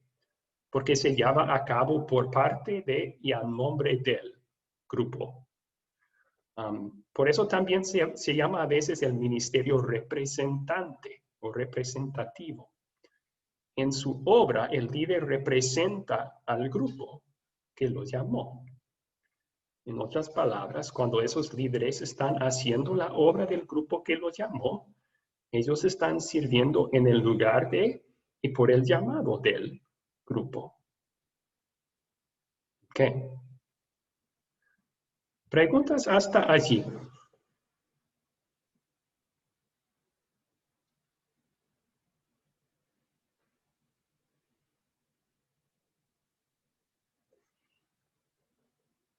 S1: Porque se lleva a cabo por parte de y a nombre del grupo. Por eso también se llama a veces el ministerio representante o representativo. En su obra, el líder representa al grupo que lo llamó. En otras palabras, cuando esos líderes están haciendo la obra del grupo que lo llamó, ellos están sirviendo en el lugar de y por el llamado del grupo. ¿Ok? ¿Preguntas hasta allí?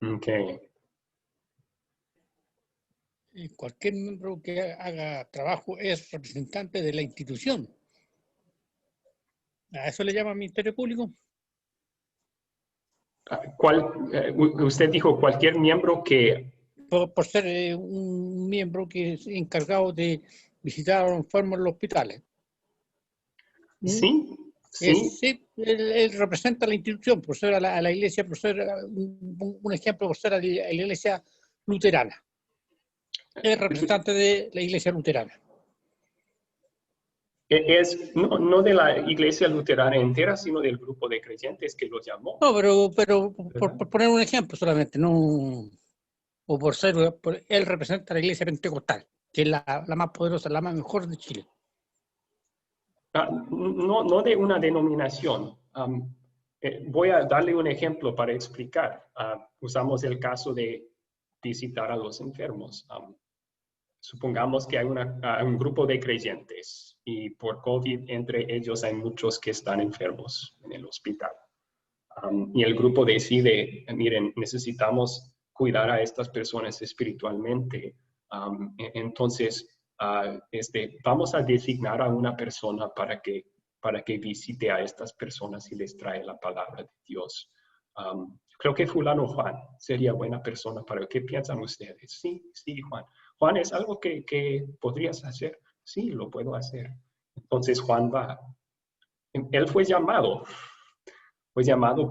S1: Ok.
S7: Cualquier miembro que haga trabajo es representante de la institución. ¿A eso le llama Ministerio Público?
S1: Usted dijo cualquier miembro que...
S7: Por ser un miembro que es encargado de visitar a los enfermos en los hospitales.
S1: Sí, sí.
S7: Sí, él representa a la institución, por ser a la iglesia, por ser un ejemplo, por ser a la iglesia luterana. Es representante de la iglesia luterana.
S1: Es no de la iglesia luterana entera, sino del grupo de creyentes que lo llamó.
S7: No, pero por poner un ejemplo solamente, no, o por ser, él representa a la iglesia pentecostal, que es la más poderosa, la más mejor de Chile.
S1: No de una denominación. Voy a darle un ejemplo para explicar. Usamos el caso de visitar a los enfermos. Supongamos que hay un grupo de creyentes y por COVID entre ellos hay muchos que están enfermos en el hospital. Y el grupo decide, miren, necesitamos cuidar a estas personas espiritualmente. Entonces, vamos a designar a una persona para que visite a estas personas y les trae la palabra de Dios. Creo que fulano Juan sería buena persona para... ¿Qué piensan ustedes? Sí, Juan. Juan, ¿es algo que podrías hacer? Sí, lo puedo hacer. Entonces Juan va. Él fue llamado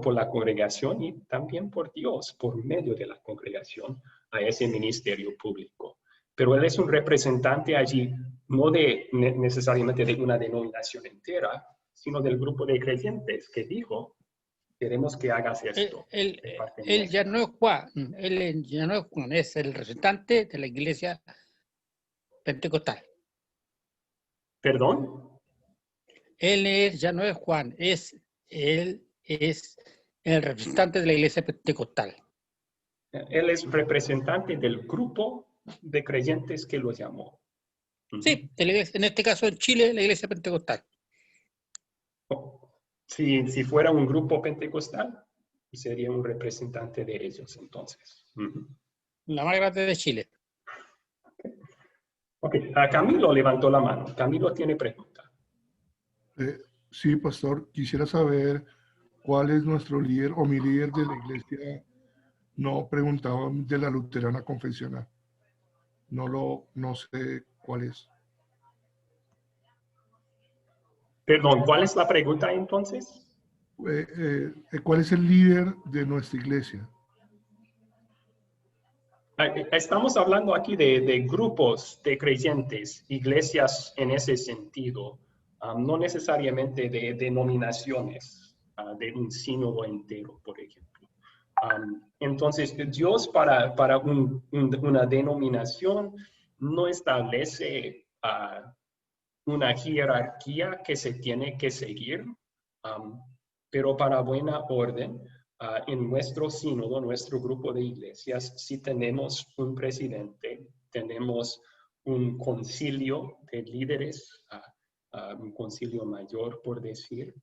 S1: por la congregación y también por Dios, por medio de la congregación, a ese ministerio público. Pero él es un representante allí, no necesariamente de una denominación entera, sino del grupo de creyentes que dijo, queremos que hagas esto.
S7: Él ya no es Juan, es el representante de la iglesia pentecostal.
S1: ¿Perdón?
S7: Ya no es Juan, él es el representante de la iglesia pentecostal.
S1: Él es representante del grupo de creyentes que lo llamó.
S7: Sí, en este caso en Chile, la iglesia pentecostal.
S1: Si fuera un grupo pentecostal, sería un representante de ellos, entonces.
S7: La más grande de Chile.
S1: Ok, Camilo levantó la mano. Camilo tiene pregunta.
S5: Sí, pastor, quisiera saber cuál es nuestro líder o mi líder de la iglesia. No preguntaba de la luterana confesional. No sé cuál es.
S1: Perdón, ¿cuál es la pregunta entonces?
S5: ¿Cuál es el líder de nuestra iglesia?
S1: Estamos hablando aquí de grupos de creyentes, iglesias en ese sentido, no necesariamente de denominaciones, de un sínodo entero, por ejemplo. Entonces, Dios para una denominación no establece una jerarquía que se tiene que seguir, pero para buena orden, en nuestro sínodo, nuestro grupo de iglesias, sí tenemos un presidente, tenemos un concilio de líderes, un concilio mayor, por decir,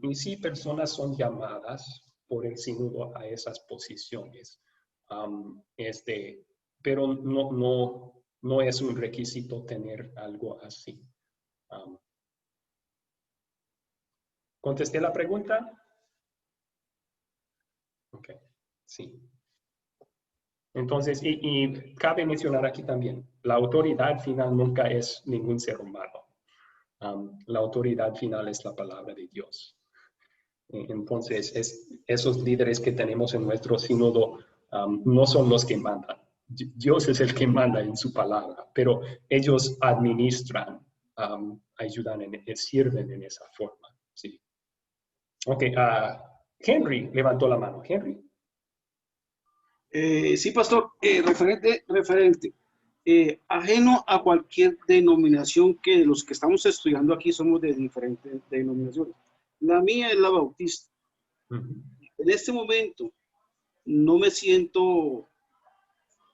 S1: y sí personas son llamadas por el sínodo a esas posiciones, pero no es un requisito tener algo así. ¿Contesté la pregunta? Ok, sí. Entonces, y cabe mencionar aquí también, la autoridad final nunca es ningún ser humano. La autoridad final es la palabra de Dios. Entonces, esos líderes que tenemos en nuestro sínodo no son los que mandan. Dios es el que manda en su palabra, pero ellos administran ayudan, sirven en esa forma. Sí. Ok, Henry levantó la mano. Henry.
S10: Sí, pastor, referente, ajeno a cualquier denominación que los que estamos estudiando aquí somos de diferentes denominaciones. La mía es la bautista. En este momento no me siento,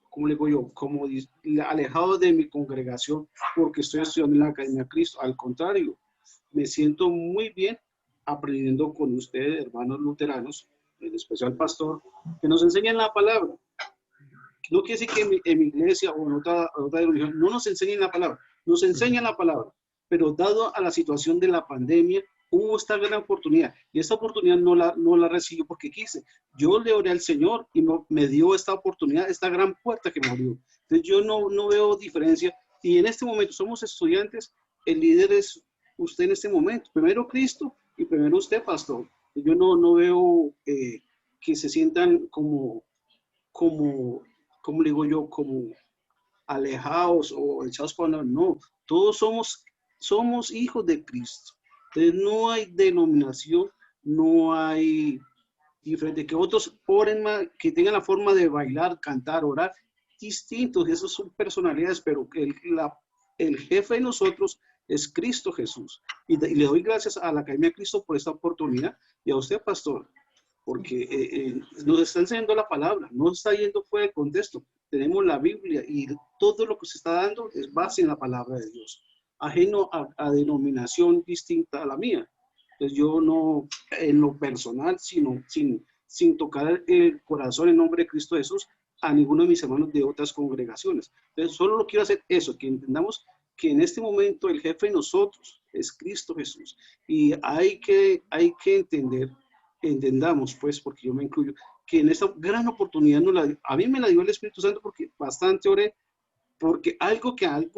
S10: como le digo yo, como alejado de mi congregación porque estoy estudiando en la Academia Cristo. Al contrario, me siento muy bien aprendiendo con ustedes, hermanos luteranos, en especial pastor, que nos enseñan la palabra. No quiere decir que en mi iglesia o en otra religión no nos enseñen la palabra, nos enseñan la palabra, pero dado a la situación de la pandemia, hubo esta gran oportunidad, y esta oportunidad no la recibí porque quise. Yo le oré al Señor y me dio esta oportunidad, esta gran puerta que me abrió. Entonces yo no veo diferencia, y en este momento somos estudiantes, el líder es usted en este momento, primero Cristo y primero usted, pastor. Yo no veo que se sientan como le digo yo, como alejados o echados por la... No, todos somos hijos de Cristo. Entonces no hay denominación, no hay diferente, que otros oren más, que tengan la forma de bailar, cantar, orar, distintos, esos son personalidades, pero el jefe de nosotros es Cristo Jesús. Y le doy gracias a la Academia de Cristo por esta oportunidad y a usted, pastor, porque nos está enseñando la palabra, no está yendo fuera del contexto. Tenemos la Biblia y todo lo que se está dando es base en la palabra de Dios, ajeno a denominación distinta a la mía. Entonces yo no, en lo personal, sino sin tocar el corazón en nombre de Cristo Jesús, a ninguno de mis hermanos de otras congregaciones. Entonces solo lo quiero hacer eso, que entendamos que en este momento el jefe de nosotros es Cristo Jesús. Y hay que entendamos, pues, porque yo me incluyo, que en esta gran oportunidad a mí me la dio el Espíritu Santo porque bastante oré, porque algo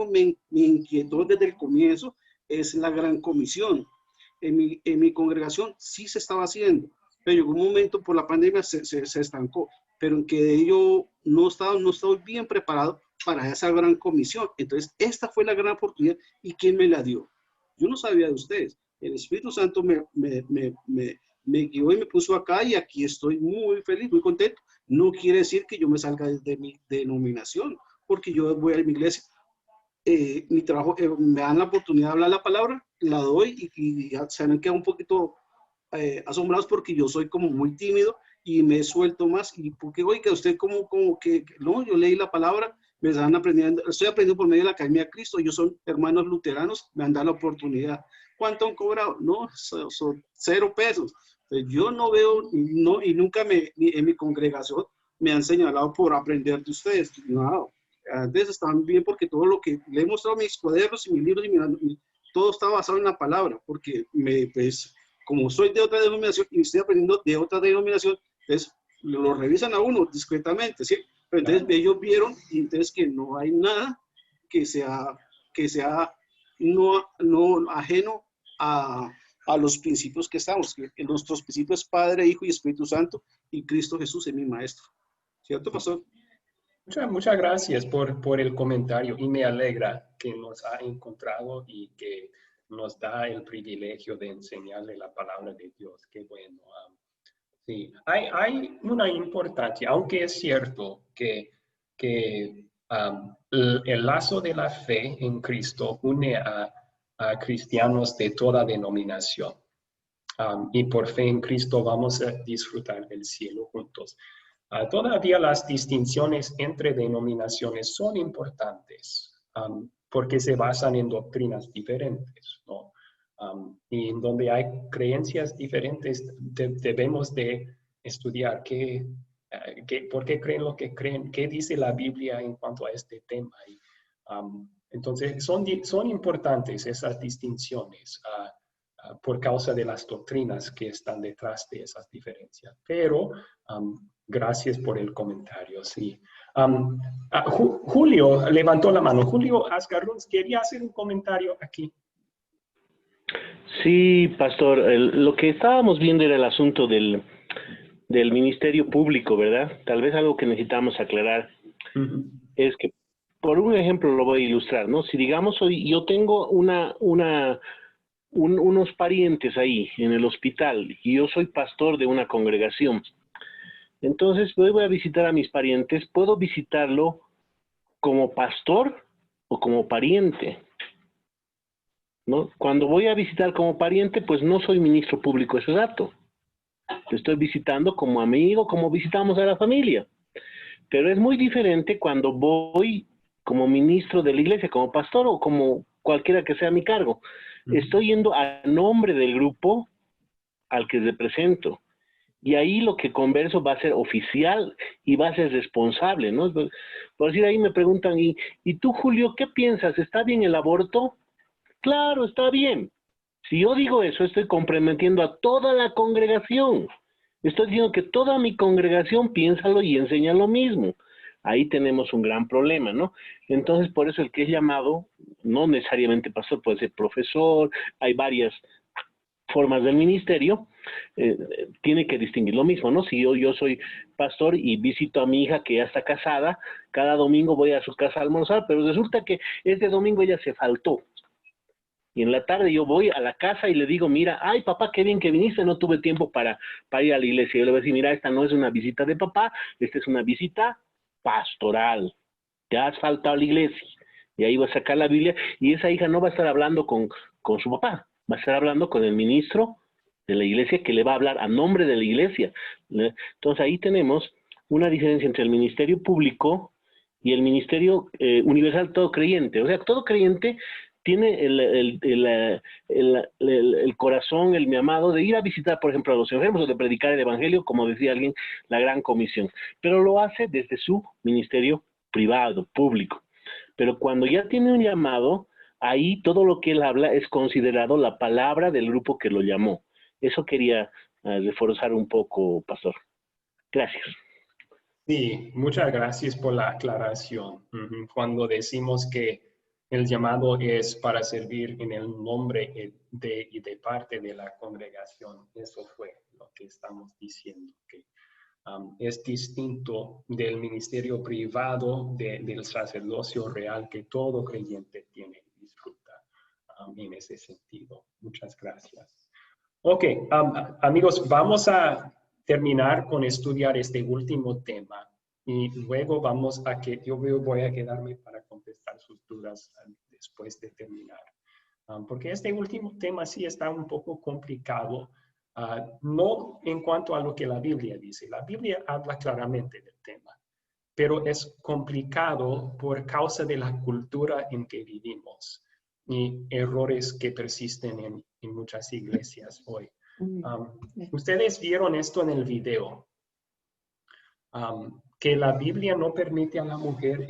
S10: me inquietó desde el comienzo es la gran comisión. En mi congregación sí se estaba haciendo, pero llegó un momento por la pandemia se estancó, pero en que yo no estaba bien preparado para esa gran comisión. Entonces, esta fue la gran oportunidad. ¿Y quién me la dio? Yo no sabía de ustedes. El Espíritu Santo me guió y me puso acá, y aquí estoy muy feliz, muy contento. No quiere decir que yo me salga de mi denominación, porque yo voy a mi iglesia. Mi trabajo, me dan la oportunidad de hablar la palabra, la doy, y ya se han quedado un poquito asombrados porque yo soy como muy tímido y me suelto más. Y porque, oiga, usted como que no, yo leí la palabra, me están aprendiendo, estoy aprendiendo por medio de la Academia de Cristo. Ellos son hermanos luteranos, me han dado la oportunidad. ¿Cuánto han cobrado? No, son 0 pesos. Yo no veo, y nunca en mi congregación me han señalado por aprender de ustedes. No, antes estaban bien porque todo lo que le he mostrado, mis cuadernos y mis libros, todo está basado en la palabra, porque pues, como soy de otra denominación y estoy aprendiendo de otra denominación, entonces lo revisan a uno discretamente, ¿sí? Pero entonces ellos vieron, y entonces que no hay nada que sea no ajeno a los principios que estamos, que nuestros principios Padre, Hijo y Espíritu Santo, y Cristo Jesús es mi maestro. ¿Cierto, pastor?
S1: Muchas gracias por el comentario, y me alegra que nos ha encontrado y que nos da el privilegio de enseñarle la palabra de Dios. Qué bueno. Sí, hay una importancia, aunque es cierto que el lazo de la fe en Cristo une a cristianos de toda denominación. Y por fe en Cristo vamos a disfrutar del cielo juntos. Todavía las distinciones entre denominaciones son importantes porque se basan en doctrinas diferentes, ¿no? Y en donde hay creencias diferentes debemos de estudiar por qué creen lo que creen, qué dice la Biblia en cuanto a este tema. Y, entonces son importantes esas distinciones por causa de las doctrinas que están detrás de esas diferencias. Pero gracias por el comentario, sí. Julio levantó la mano. Julio Asgaruns quería hacer un comentario aquí.
S11: Sí, pastor, lo que estábamos viendo era el asunto del ministerio público, ¿verdad? Tal vez algo que necesitamos aclarar es que por un ejemplo lo voy a ilustrar, ¿no? Si digamos yo tengo unos parientes ahí en el hospital y yo soy pastor de una congregación, entonces voy a visitar a mis parientes, ¿puedo visitarlo como pastor o como pariente? ¿No? Cuando voy a visitar como pariente, pues no soy ministro público, eso es dato. Te estoy visitando como amigo, como visitamos a la familia. Pero es muy diferente cuando voy como ministro de la iglesia, como pastor o como cualquiera que sea mi cargo. Estoy yendo a nombre del grupo al que represento. Y ahí lo que converso va a ser oficial y va a ser responsable, ¿no? Por decir, ahí me preguntan, ¿y tú, Julio, qué piensas? ¿Está bien el aborto? Claro, está bien. Si yo digo eso, estoy comprometiendo a toda la congregación. Estoy diciendo que toda mi congregación piénsalo y enseña lo mismo. Ahí tenemos un gran problema, ¿no? Entonces, por eso el que es llamado, no necesariamente pastor, puede ser profesor, hay varias formas del ministerio, tiene que distinguir lo mismo, ¿no? Si yo soy pastor y visito a mi hija que ya está casada, cada domingo voy a su casa a almorzar, pero resulta que este domingo ella se faltó. Y en la tarde yo voy a la casa y le digo, mira, ay papá, qué bien que viniste, no tuve tiempo para ir a la iglesia. Yo le voy a decir, mira, esta no es una visita de papá, esta es una visita pastoral. Te has faltado a la iglesia. Y ahí va a sacar la Biblia y esa hija no va a estar hablando con su papá, va a estar hablando con el ministro de la iglesia que le va a hablar a nombre de la iglesia. Entonces ahí tenemos una diferencia entre el ministerio público y el ministerio universal todo creyente. O sea, todo creyente tiene el corazón, mi amado, de ir a visitar, por ejemplo, a los enfermos o de predicar el evangelio, como decía alguien, la gran comisión. Pero lo hace desde su ministerio privado, público. Pero cuando ya tiene un llamado, ahí todo lo que él habla es considerado la palabra del grupo que lo llamó. Eso quería reforzar un poco, pastor. Gracias.
S1: Sí, muchas gracias por la aclaración. Cuando decimos que el llamado es para servir en el nombre y de parte de la congregación, eso fue lo que estamos diciendo, que es distinto del ministerio privado, del sacerdocio real que todo creyente tiene y disfruta en ese sentido. Muchas gracias. Ok, amigos, vamos a terminar con estudiar este último tema y luego vamos a que yo voy a quedarme para contestar sus dudas después de terminar. Porque este último tema sí está un poco complicado, no en cuanto a lo que la Biblia dice. La Biblia habla claramente del tema, pero es complicado por causa de la cultura en que vivimos y errores que persisten en muchas iglesias hoy. Ustedes vieron esto en el video, que la Biblia no permite a la mujer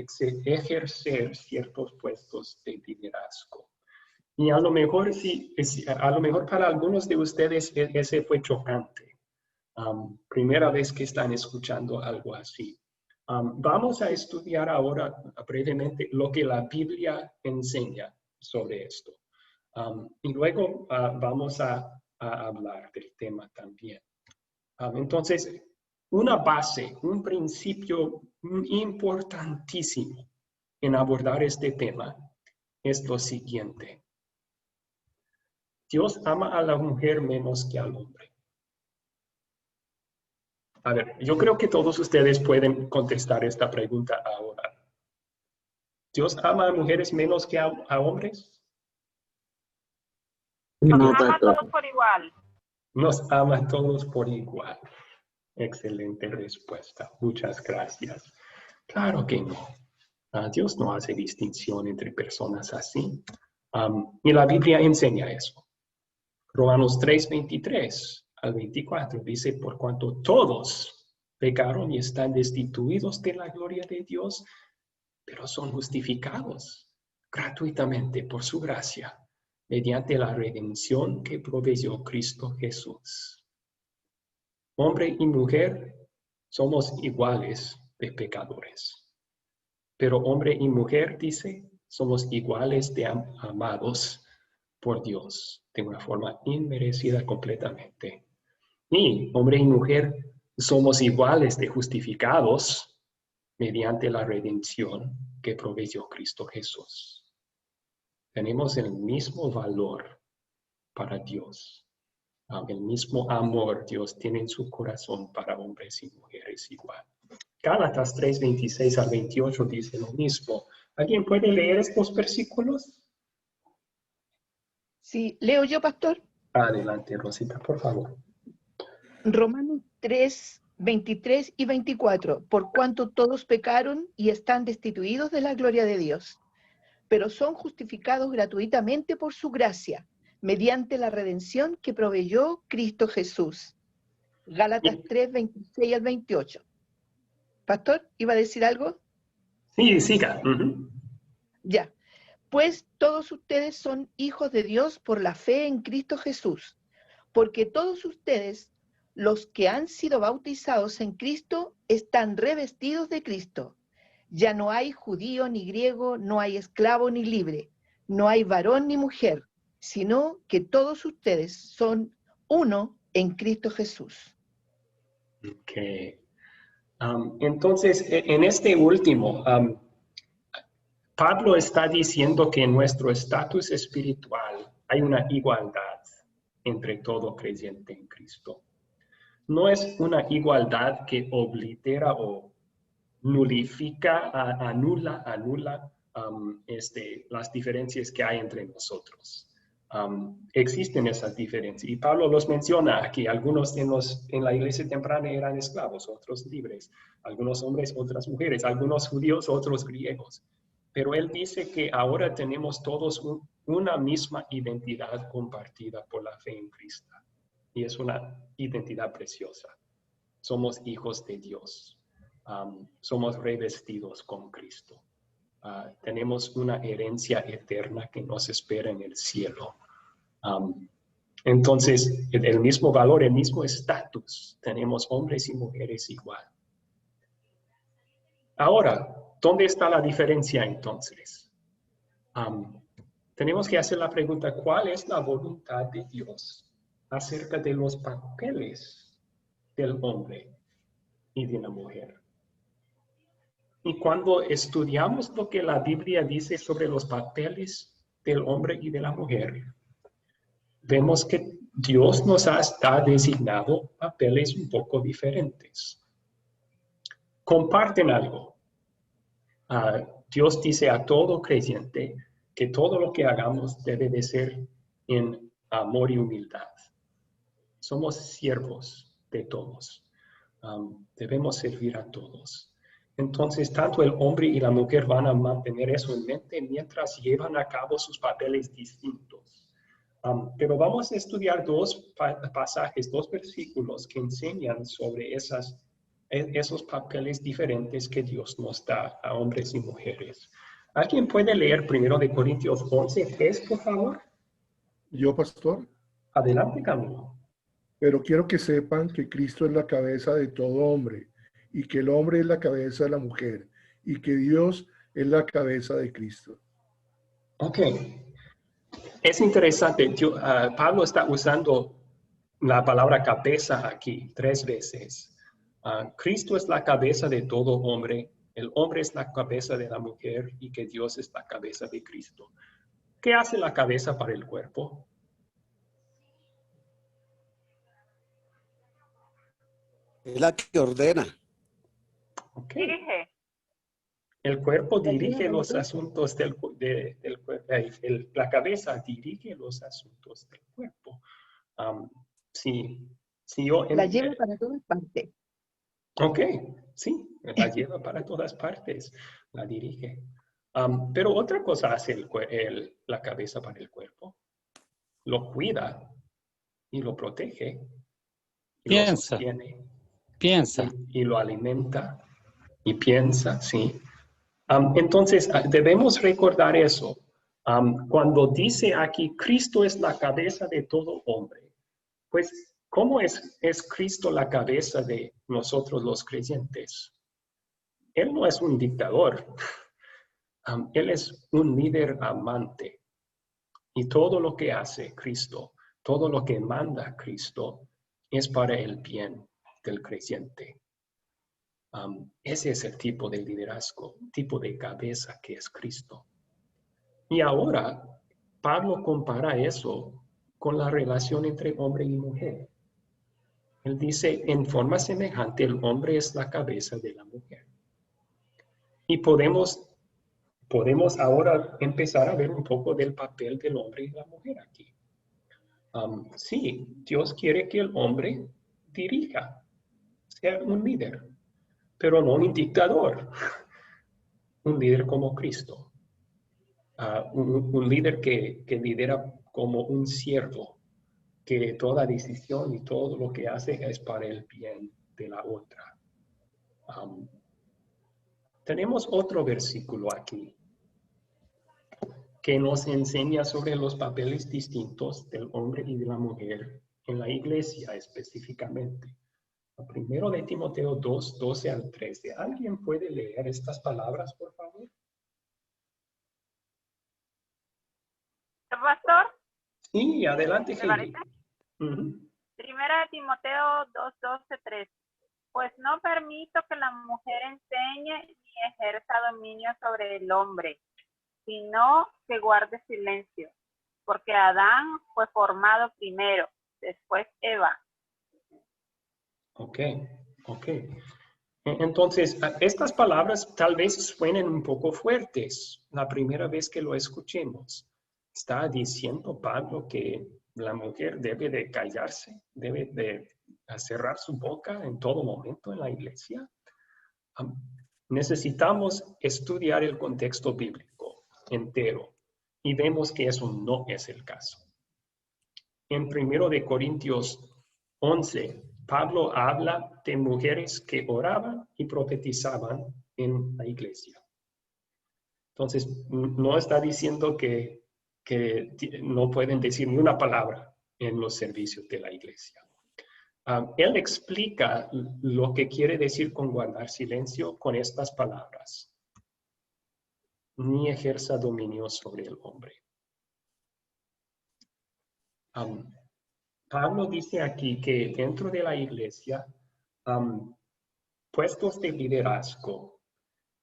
S1: ejercer ciertos puestos de liderazgo. Y a lo mejor, a lo mejor para algunos de ustedes ese fue chocante. Primera vez que están escuchando algo así. Vamos a estudiar ahora brevemente lo que la Biblia enseña sobre esto. Y luego vamos a hablar del tema también. Entonces, una base, un principio importantísimo en abordar este tema es lo siguiente. Dios ama a la mujer menos que al hombre. A ver, yo creo que todos ustedes pueden contestar esta pregunta ahora. ¿Dios ama a mujeres menos que a hombres?
S8: Nos ama a todos por igual.
S1: Nos ama a todos por igual. Excelente respuesta. Muchas gracias. Claro que no. Dios no hace distinción entre personas así. Y la Biblia enseña eso. Romanos 3:23 al 24 dice, por cuanto todos pecaron y están destituidos de la gloria de Dios, pero son justificados gratuitamente por su gracia, mediante la redención que proveyó Cristo Jesús. Hombre y mujer somos iguales de pecadores. Pero hombre y mujer, dice, somos iguales de amados por Dios de una forma inmerecida completamente. Y hombre y mujer somos iguales de justificados mediante la redención que proveyó Cristo Jesús. Tenemos el mismo valor para Dios. El mismo amor Dios tiene en su corazón para hombres y mujeres igual. Gálatas 3, 26 al 28 dice lo mismo. ¿Alguien puede leer estos versículos?
S6: Sí, leo yo, pastor.
S1: Adelante, Rosita, por favor.
S6: Romanos 3, 23 y 24. Por cuanto todos pecaron y están destituidos de la gloria de Dios, pero son justificados gratuitamente por su gracia, mediante la redención que proveyó Cristo Jesús. Gálatas 3, 26 al 28. Pastor, ¿iba a decir algo?
S1: Sí, siga.
S6: Ya. Pues todos ustedes son hijos de Dios por la fe en Cristo Jesús, porque todos ustedes, los que han sido bautizados en Cristo, están revestidos de Cristo. Ya no hay judío ni griego, no hay esclavo ni libre, no hay varón ni mujer, sino que todos ustedes son uno en Cristo Jesús.
S1: Okay. Entonces, en este último, Pablo está diciendo que en nuestro estatus espiritual hay una igualdad entre todo creyente en Cristo. No es una igualdad que oblitera o nulifica, anula las diferencias que hay entre nosotros. Existen esas diferencias y Pablo los menciona aquí. Algunos en la iglesia temprana eran esclavos, otros libres, algunos hombres, otras mujeres, algunos judíos, otros griegos. Pero él dice que ahora tenemos todos una misma identidad compartida por la fe en Cristo. Y es una identidad preciosa. Somos hijos de Dios. Somos revestidos con Cristo. Tenemos una herencia eterna que nos espera en el cielo. Entonces, el mismo valor, el mismo estatus, tenemos hombres y mujeres igual. Ahora, ¿dónde está la diferencia entonces? Tenemos que hacer la pregunta, ¿cuál es la voluntad de Dios acerca de los papeles del hombre y de la mujer? Y cuando estudiamos lo que la Biblia dice sobre los papeles del hombre y de la mujer, vemos que Dios nos ha designado papeles un poco diferentes. Comparten algo. Dios dice a todo creyente que todo lo que hagamos debe de ser en amor y humildad. Somos siervos de todos. Debemos servir a todos. Entonces, tanto el hombre y la mujer van a mantener eso en mente mientras llevan a cabo sus papeles distintos. Pero vamos a estudiar dos pasajes, dos versículos que enseñan sobre esos papeles diferentes que Dios nos da a hombres y mujeres. ¿Alguien puede leer 1 Corintios 11:3, por favor?
S5: Yo, pastor.
S1: Adelante, Camilo.
S5: Pero quiero que sepan que Cristo es la cabeza de todo hombre, y que el hombre es la cabeza de la mujer, y que Dios es la cabeza de Cristo.
S1: Ok. Es interesante. Pablo está usando la palabra cabeza aquí 3 veces. Cristo es la cabeza de todo hombre, el hombre es la cabeza de la mujer y que Dios es la cabeza de Cristo. ¿Qué hace la cabeza para el cuerpo?
S3: Es la que ordena.
S1: Okay.
S8: Dirige.
S1: El cuerpo dirige los asuntos del cuerpo. La cabeza dirige los asuntos del cuerpo.
S6: La lleva para todas partes.
S1: Ok, sí, la lleva para todas partes, la dirige. Pero otra cosa hace la cabeza para el cuerpo. Lo cuida y lo protege. Y
S7: Piensa. Piensa.
S1: Y lo alimenta y piensa, sí. Entonces, debemos recordar eso. Cuando dice aquí, Cristo es la cabeza de todo hombre, pues, ¿cómo es Cristo la cabeza de nosotros los creyentes? Él no es un dictador. Él es un líder amante. Y todo lo que hace Cristo, todo lo que manda Cristo, es para el bien del creyente. Ese es el tipo de liderazgo, tipo de cabeza que es Cristo. Y ahora, Pablo compara eso con la relación entre hombre y mujer. Él dice, en forma semejante, el hombre es la cabeza de la mujer. Y podemos ahora empezar a ver un poco del papel del hombre y la mujer aquí. Sí, Dios quiere que el hombre dirija, sea un líder, pero no un dictador, un líder como Cristo, un líder que lidera como un siervo, que toda decisión y todo lo que hace es para el bien de la otra. Tenemos otro versículo aquí que nos enseña sobre los papeles distintos del hombre y de la mujer en la iglesia específicamente. Primero de Timoteo 2, 12 al 13. ¿Alguien puede leer estas palabras, por favor?
S8: Pastor.
S1: Sí, adelante,
S8: Heidi. Primera de Timoteo 2, 12, 13. Pues no permito que la mujer enseñe ni ejerza dominio sobre el hombre, sino que guarde silencio, porque Adán fue formado primero, después Eva.
S1: Ok. Entonces, estas palabras tal vez suenen un poco fuertes la primera vez que lo escuchemos. Está diciendo Pablo que la mujer debe de callarse, debe de cerrar su boca en todo momento en la iglesia. Necesitamos estudiar el contexto bíblico entero y vemos que eso no es el caso. En 1 Corintios 11, Pablo habla de mujeres que oraban y profetizaban en la iglesia. Entonces, no está diciendo que no pueden decir ni una palabra en los servicios de la iglesia. Él explica lo que quiere decir con guardar silencio con estas palabras. Ni ejerza dominio sobre el hombre. Pablo dice aquí que dentro de la iglesia, puestos de liderazgo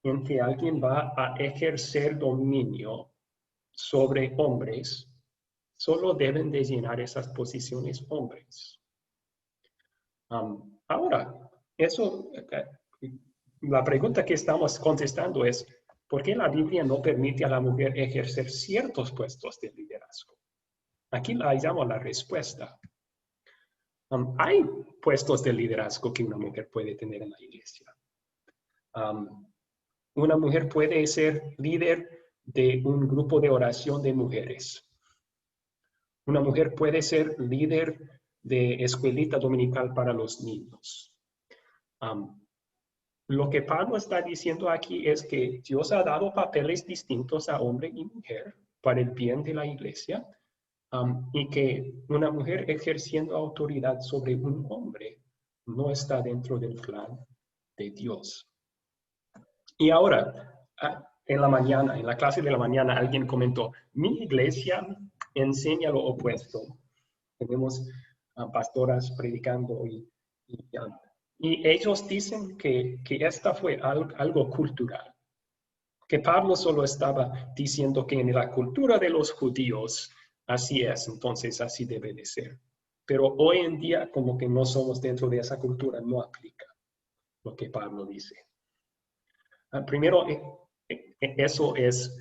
S1: en que alguien va a ejercer dominio sobre hombres, solo deben de llenar esas posiciones hombres. Ahora, la pregunta que estamos contestando es, ¿por qué la Biblia no permite a la mujer ejercer ciertos puestos de liderazgo? Aquí la llamo la respuesta. Hay puestos de liderazgo que una mujer puede tener en la iglesia. Una mujer puede ser líder de un grupo de oración de mujeres. Una mujer puede ser líder de escuelita dominical para los niños. Lo que Pablo está diciendo aquí es que Dios ha dado papeles distintos a hombre y mujer para el bien de la iglesia. Y que una mujer ejerciendo autoridad sobre un hombre no está dentro del plan de Dios. Y ahora, en la clase de la mañana, alguien comentó, mi iglesia enseña lo opuesto. Tenemos pastoras predicando y ellos dicen que esta fue algo cultural. Que Pablo solo estaba diciendo que en la cultura de los judíos así es, entonces así debe de ser. Pero hoy en día, como que no somos dentro de esa cultura, no aplica lo que Pablo dice. Primero, eso es,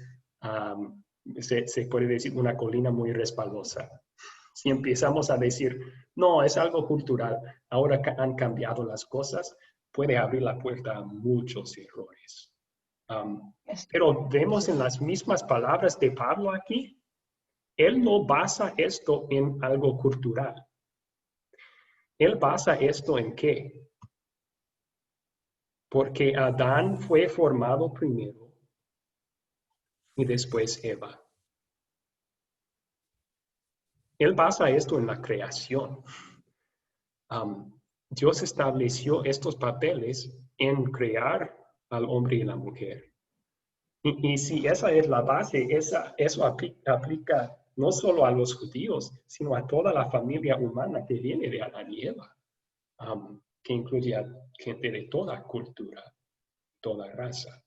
S1: se puede decir, una colina muy respaldosa. Si empezamos a decir, no, es algo cultural, ahora han cambiado las cosas, puede abrir la puerta a muchos errores. Pero vemos en las mismas palabras de Pablo aquí, él no basa esto en algo cultural. Él basa esto en ¿qué? Porque Adán fue formado primero y después Eva. Él basa esto en la creación. Dios estableció estos papeles en crear al hombre y la mujer. Y si esa es la base, eso aplica no solo a los judíos, sino a toda la familia humana que viene de Adán y Eva, que incluye gente de toda cultura, toda raza.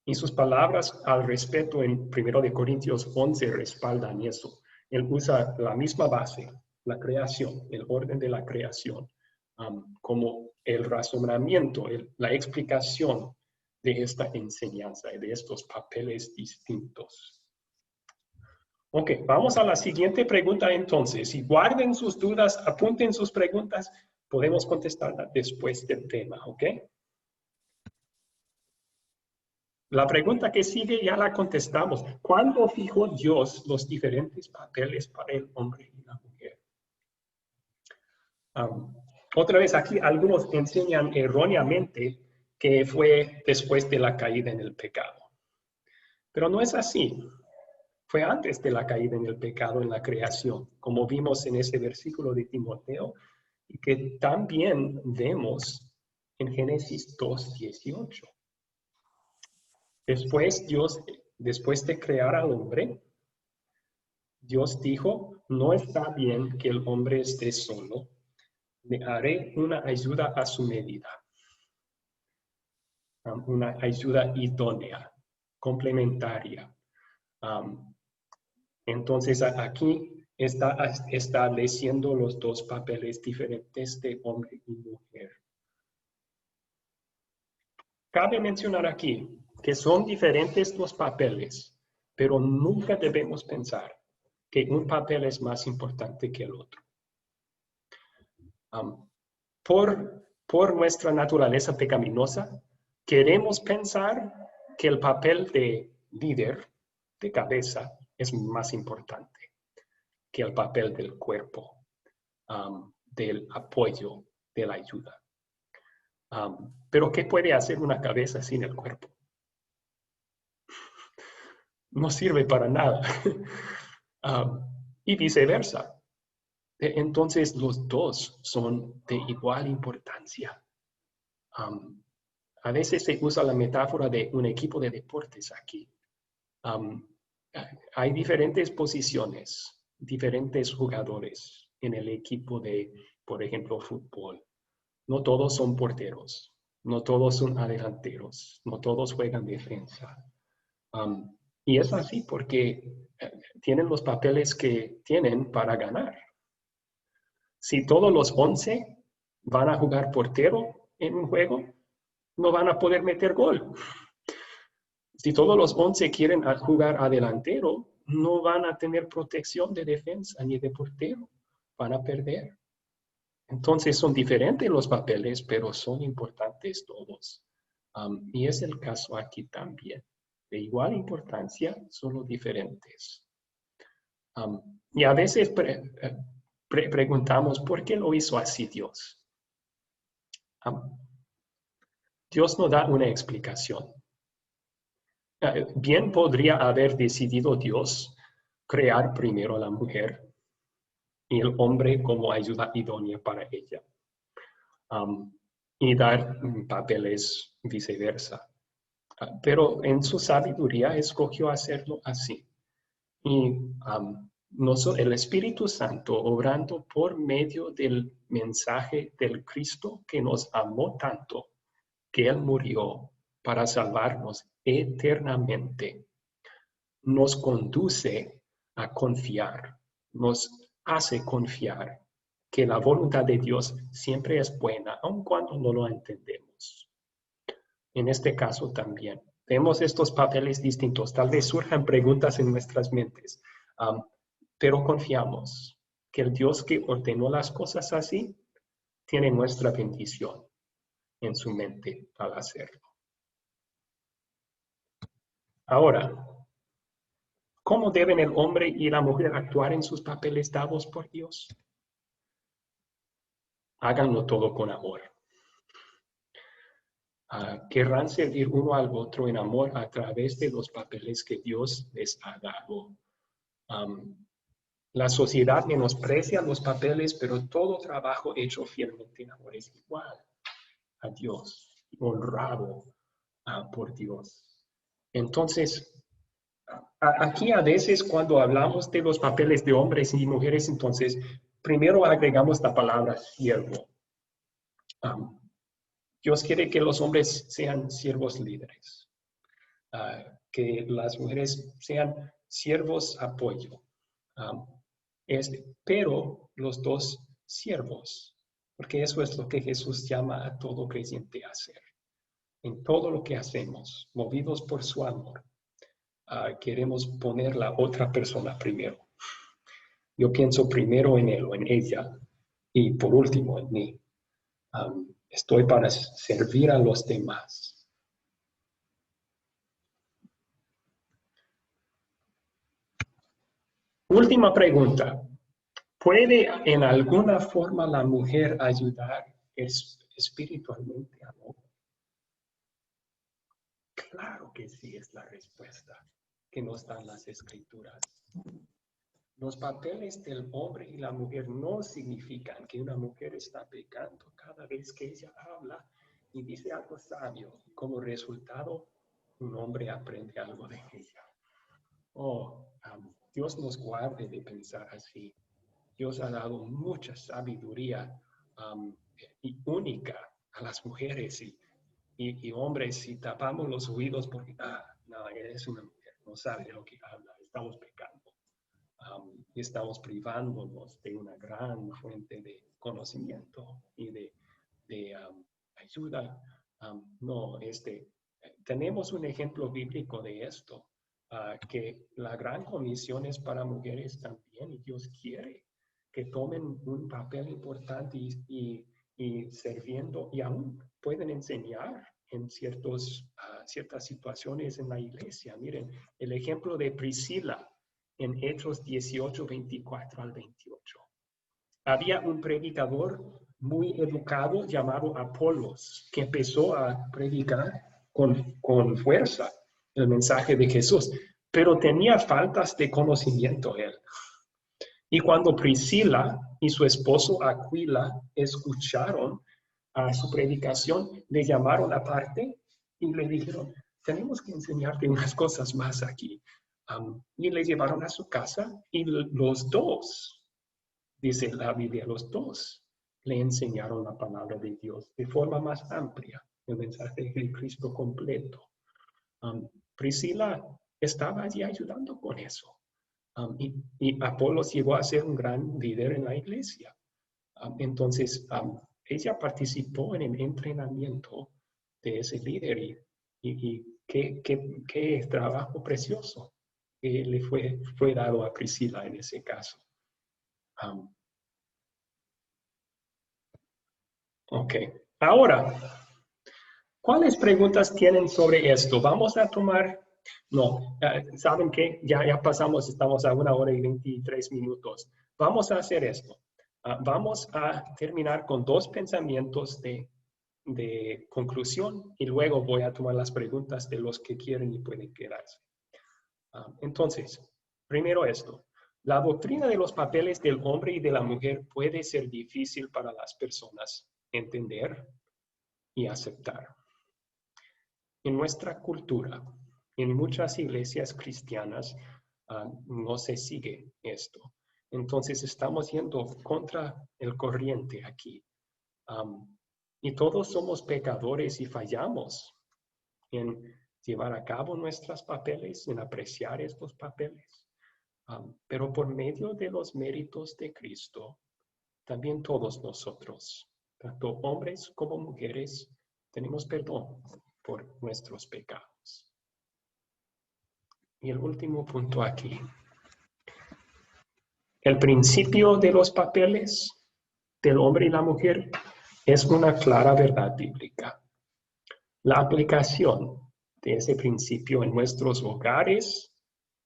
S1: Y sus palabras al respecto en 1 Corintios 11 respaldan eso. Él usa la misma base, la creación, el orden de la creación, como el razonamiento, la explicación de esta enseñanza y de estos papeles distintos. Ok, vamos a la siguiente pregunta entonces. Y guarden sus dudas, apunten sus preguntas, podemos contestarlas después del tema, ¿ok? La pregunta que sigue ya la contestamos. ¿Cuándo fijó Dios los diferentes papeles para el hombre y la mujer? Otra vez aquí algunos enseñan erróneamente que fue después de la caída en el pecado. Pero no es así. Fue antes de la caída en el pecado en la creación, como vimos en ese versículo de Timoteo, y que también vemos en Génesis 2:18. Después de crear al hombre, Dios dijo, no está bien que el hombre esté solo, le haré una ayuda a su medida, una ayuda idónea, complementaria. Entonces aquí está estableciendo los dos papeles diferentes de hombre y mujer. Cabe mencionar aquí que son diferentes los papeles, pero nunca debemos pensar que un papel es más importante que el otro. Por nuestra naturaleza pecaminosa, queremos pensar que el papel de líder, de cabeza, es más importante que el papel del cuerpo, del apoyo, de la ayuda. Pero ¿qué puede hacer una cabeza sin el cuerpo? No sirve para nada. Y viceversa. Entonces, los dos son de igual importancia. A veces se usa la metáfora de un equipo de deportes aquí. Hay diferentes posiciones, diferentes jugadores en el equipo de, por ejemplo, fútbol. No todos son porteros, no todos son delanteros, no todos juegan defensa. Y es así porque tienen los papeles que tienen para ganar. Si todos los 11 van a jugar portero en un juego, no van a poder meter gol. Si todos los 11 quieren jugar a delantero, no van a tener protección de defensa ni de portero. Van a perder. Entonces son diferentes los papeles, pero son importantes todos. Y es el caso aquí también. De igual importancia, solo diferentes. Y a veces preguntamos, ¿por qué lo hizo así Dios? Dios no da una explicación. Bien podría haber decidido Dios crear primero a la mujer y el hombre como ayuda idónea para ella. Y dar papeles viceversa. Pero en su sabiduría escogió hacerlo así. Y el Espíritu Santo, obrando por medio del mensaje del Cristo que nos amó tanto, que Él murió para salvarnos eternamente, nos conduce a confiar, nos hace confiar que la voluntad de Dios siempre es buena, aun cuando no lo entendemos. En este caso también. Vemos estos papeles distintos. Tal vez surjan preguntas en nuestras mentes, pero confiamos que el Dios que ordenó las cosas así tiene nuestra bendición en su mente al hacerlo. Ahora, ¿cómo deben el hombre y la mujer actuar en sus papeles dados por Dios? Háganlo todo con amor. Querrán servir uno al otro en amor a través de los papeles que Dios les ha dado. La sociedad menosprecia los papeles, pero todo trabajo hecho fielmente en amor es igual a Dios, honrado por Dios. Entonces, aquí a veces cuando hablamos de los papeles de hombres y mujeres, entonces primero agregamos la palabra siervo. Dios quiere que los hombres sean siervos líderes, que las mujeres sean siervos apoyo, pero los dos siervos, porque eso es lo que Jesús llama a todo creyente a hacer. En todo lo que hacemos, movidos por su amor, queremos poner la otra persona primero. Yo pienso primero en él o en ella y por último en mí. Estoy para servir a los demás. Última pregunta. ¿Puede en alguna forma la mujer ayudar espiritualmente al hombre? Claro que sí es la respuesta que nos dan las escrituras. Los papeles del hombre y la mujer no significan que una mujer está pecando cada vez que ella habla y dice algo sabio. Como resultado, un hombre aprende algo de ella. Dios nos guarde de pensar así. Dios ha dado mucha sabiduría y única a las mujeres y hombres. Si tapamos los oídos porque, no, es una mujer, no sabe de lo que habla, estamos pecando. Y estamos privándonos de una gran fuente de conocimiento y de ayuda. Tenemos un ejemplo bíblico de esto, que la gran comisión es para mujeres también, y Dios quiere que tomen un papel importante y sirviendo, y aún pueden enseñar en ciertas situaciones en la iglesia. Miren, el ejemplo de Priscila en Hechos 18, 24 al 28. Había un predicador muy educado llamado Apolos, que empezó a predicar con fuerza el mensaje de Jesús, pero tenía faltas de conocimiento él. Y cuando Priscila y su esposo Aquila escucharon a su predicación, le llamaron aparte y le dijeron, tenemos que enseñarte unas cosas más aquí. Y le llevaron a su casa y los dos, dice la Biblia, los dos le enseñaron la palabra de Dios de forma más amplia, el mensaje de Cristo completo. Priscila estaba allí ayudando con eso. Y Apolos llegó a ser un gran líder en la iglesia. Entonces, ella participó en el entrenamiento de ese líder y qué trabajo precioso que le fue dado a Priscila en ese caso. Ok, ahora, ¿cuáles preguntas tienen sobre esto? Vamos a tomar... No, ¿saben qué? Ya pasamos, estamos a 1 hora y 23 minutos. Vamos a hacer esto. Vamos a terminar con 2 pensamientos de conclusión y luego voy a tomar las preguntas de los que quieren y pueden quedarse. Entonces, primero esto. La doctrina de los papeles del hombre y de la mujer puede ser difícil para las personas entender y aceptar. En nuestra cultura, en muchas iglesias cristianas, no se sigue esto. Entonces estamos yendo contra el corriente aquí. Y todos somos pecadores y fallamos en llevar a cabo nuestros papeles, en apreciar estos papeles. Pero por medio de los méritos de Cristo, también todos nosotros, tanto hombres como mujeres, tenemos perdón por nuestros pecados. Y el último punto aquí. El principio de los papeles del hombre y la mujer es una clara verdad bíblica. La aplicación de ese principio en nuestros hogares,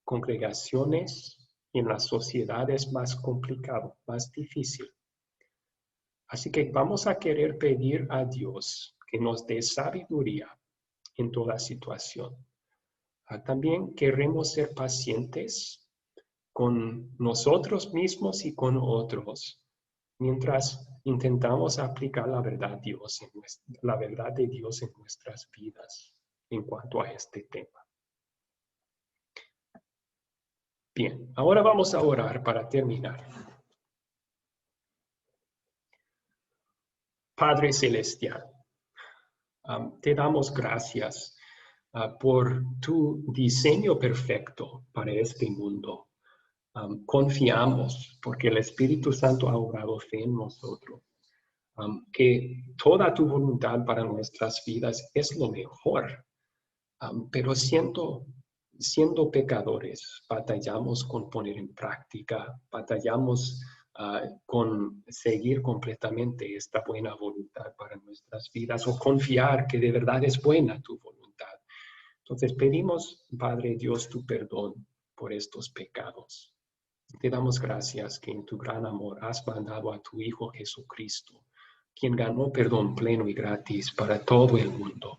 S1: congregaciones y en la sociedad es más complicado, más difícil. Así que vamos a querer pedir a Dios que nos dé sabiduría en toda situación. También queremos ser pacientes con nosotros mismos y con otros, mientras intentamos aplicar la verdad de Dios en nuestras vidas en cuanto a este tema. Bien, ahora vamos a orar para terminar. Padre Celestial, Te damos gracias por tu diseño perfecto para este mundo. Confiamos porque el Espíritu Santo ha obrado fe en nosotros. Que toda tu voluntad para nuestras vidas es lo mejor. Pero siendo pecadores, batallamos con poner en práctica, batallamos con seguir completamente esta buena voluntad para nuestras vidas o confiar que de verdad es buena tu voluntad. Entonces pedimos, Padre Dios, tu perdón por estos pecados. Te damos gracias que en tu gran amor has mandado a tu Hijo Jesucristo, quien ganó perdón pleno y gratis para todo el mundo,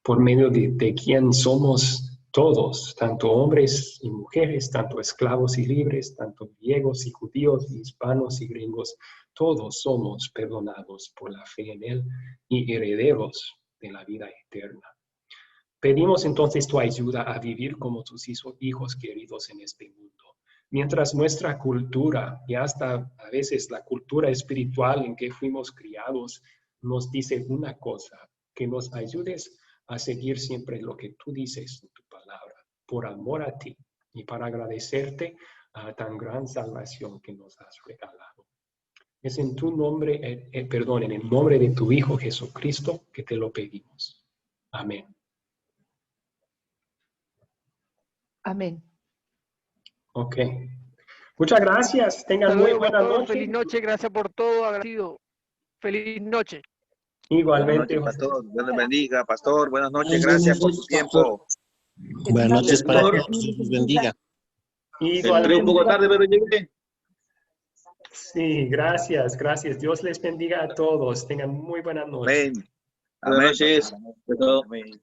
S1: por medio de quien somos todos, tanto hombres y mujeres, tanto esclavos y libres, tanto griegos y judíos, hispanos y gringos, todos somos perdonados por la fe en Él y herederos de la vida eterna. Pedimos entonces tu ayuda a vivir como tus hijos queridos en este mundo. Mientras nuestra cultura y hasta a veces la cultura espiritual en que fuimos criados nos dice una cosa, que nos ayudes a seguir siempre lo que tú dices en tu palabra, por amor a ti y para agradecerte a tan gran salvación que nos has regalado. Es en tu nombre, en el nombre de tu Hijo Jesucristo que te lo pedimos. Amén.
S6: Amén.
S1: Ok. Muchas gracias. Tengan muy buena noche.
S12: Feliz noche. Gracias por todo. Agradecido. Feliz noche.
S1: Igualmente.
S13: Buenas noches, pastor. Dios les bendiga, pastor. Buenas noches. Gracias por su tiempo.
S14: Buenas noches, pastor. Dios les bendiga.
S10: Entré un poco tarde, pero llegué.
S1: Sí, gracias. Dios les bendiga a todos. Tengan muy buenas noches.
S13: Amén. Buenas noches.
S10: Amén.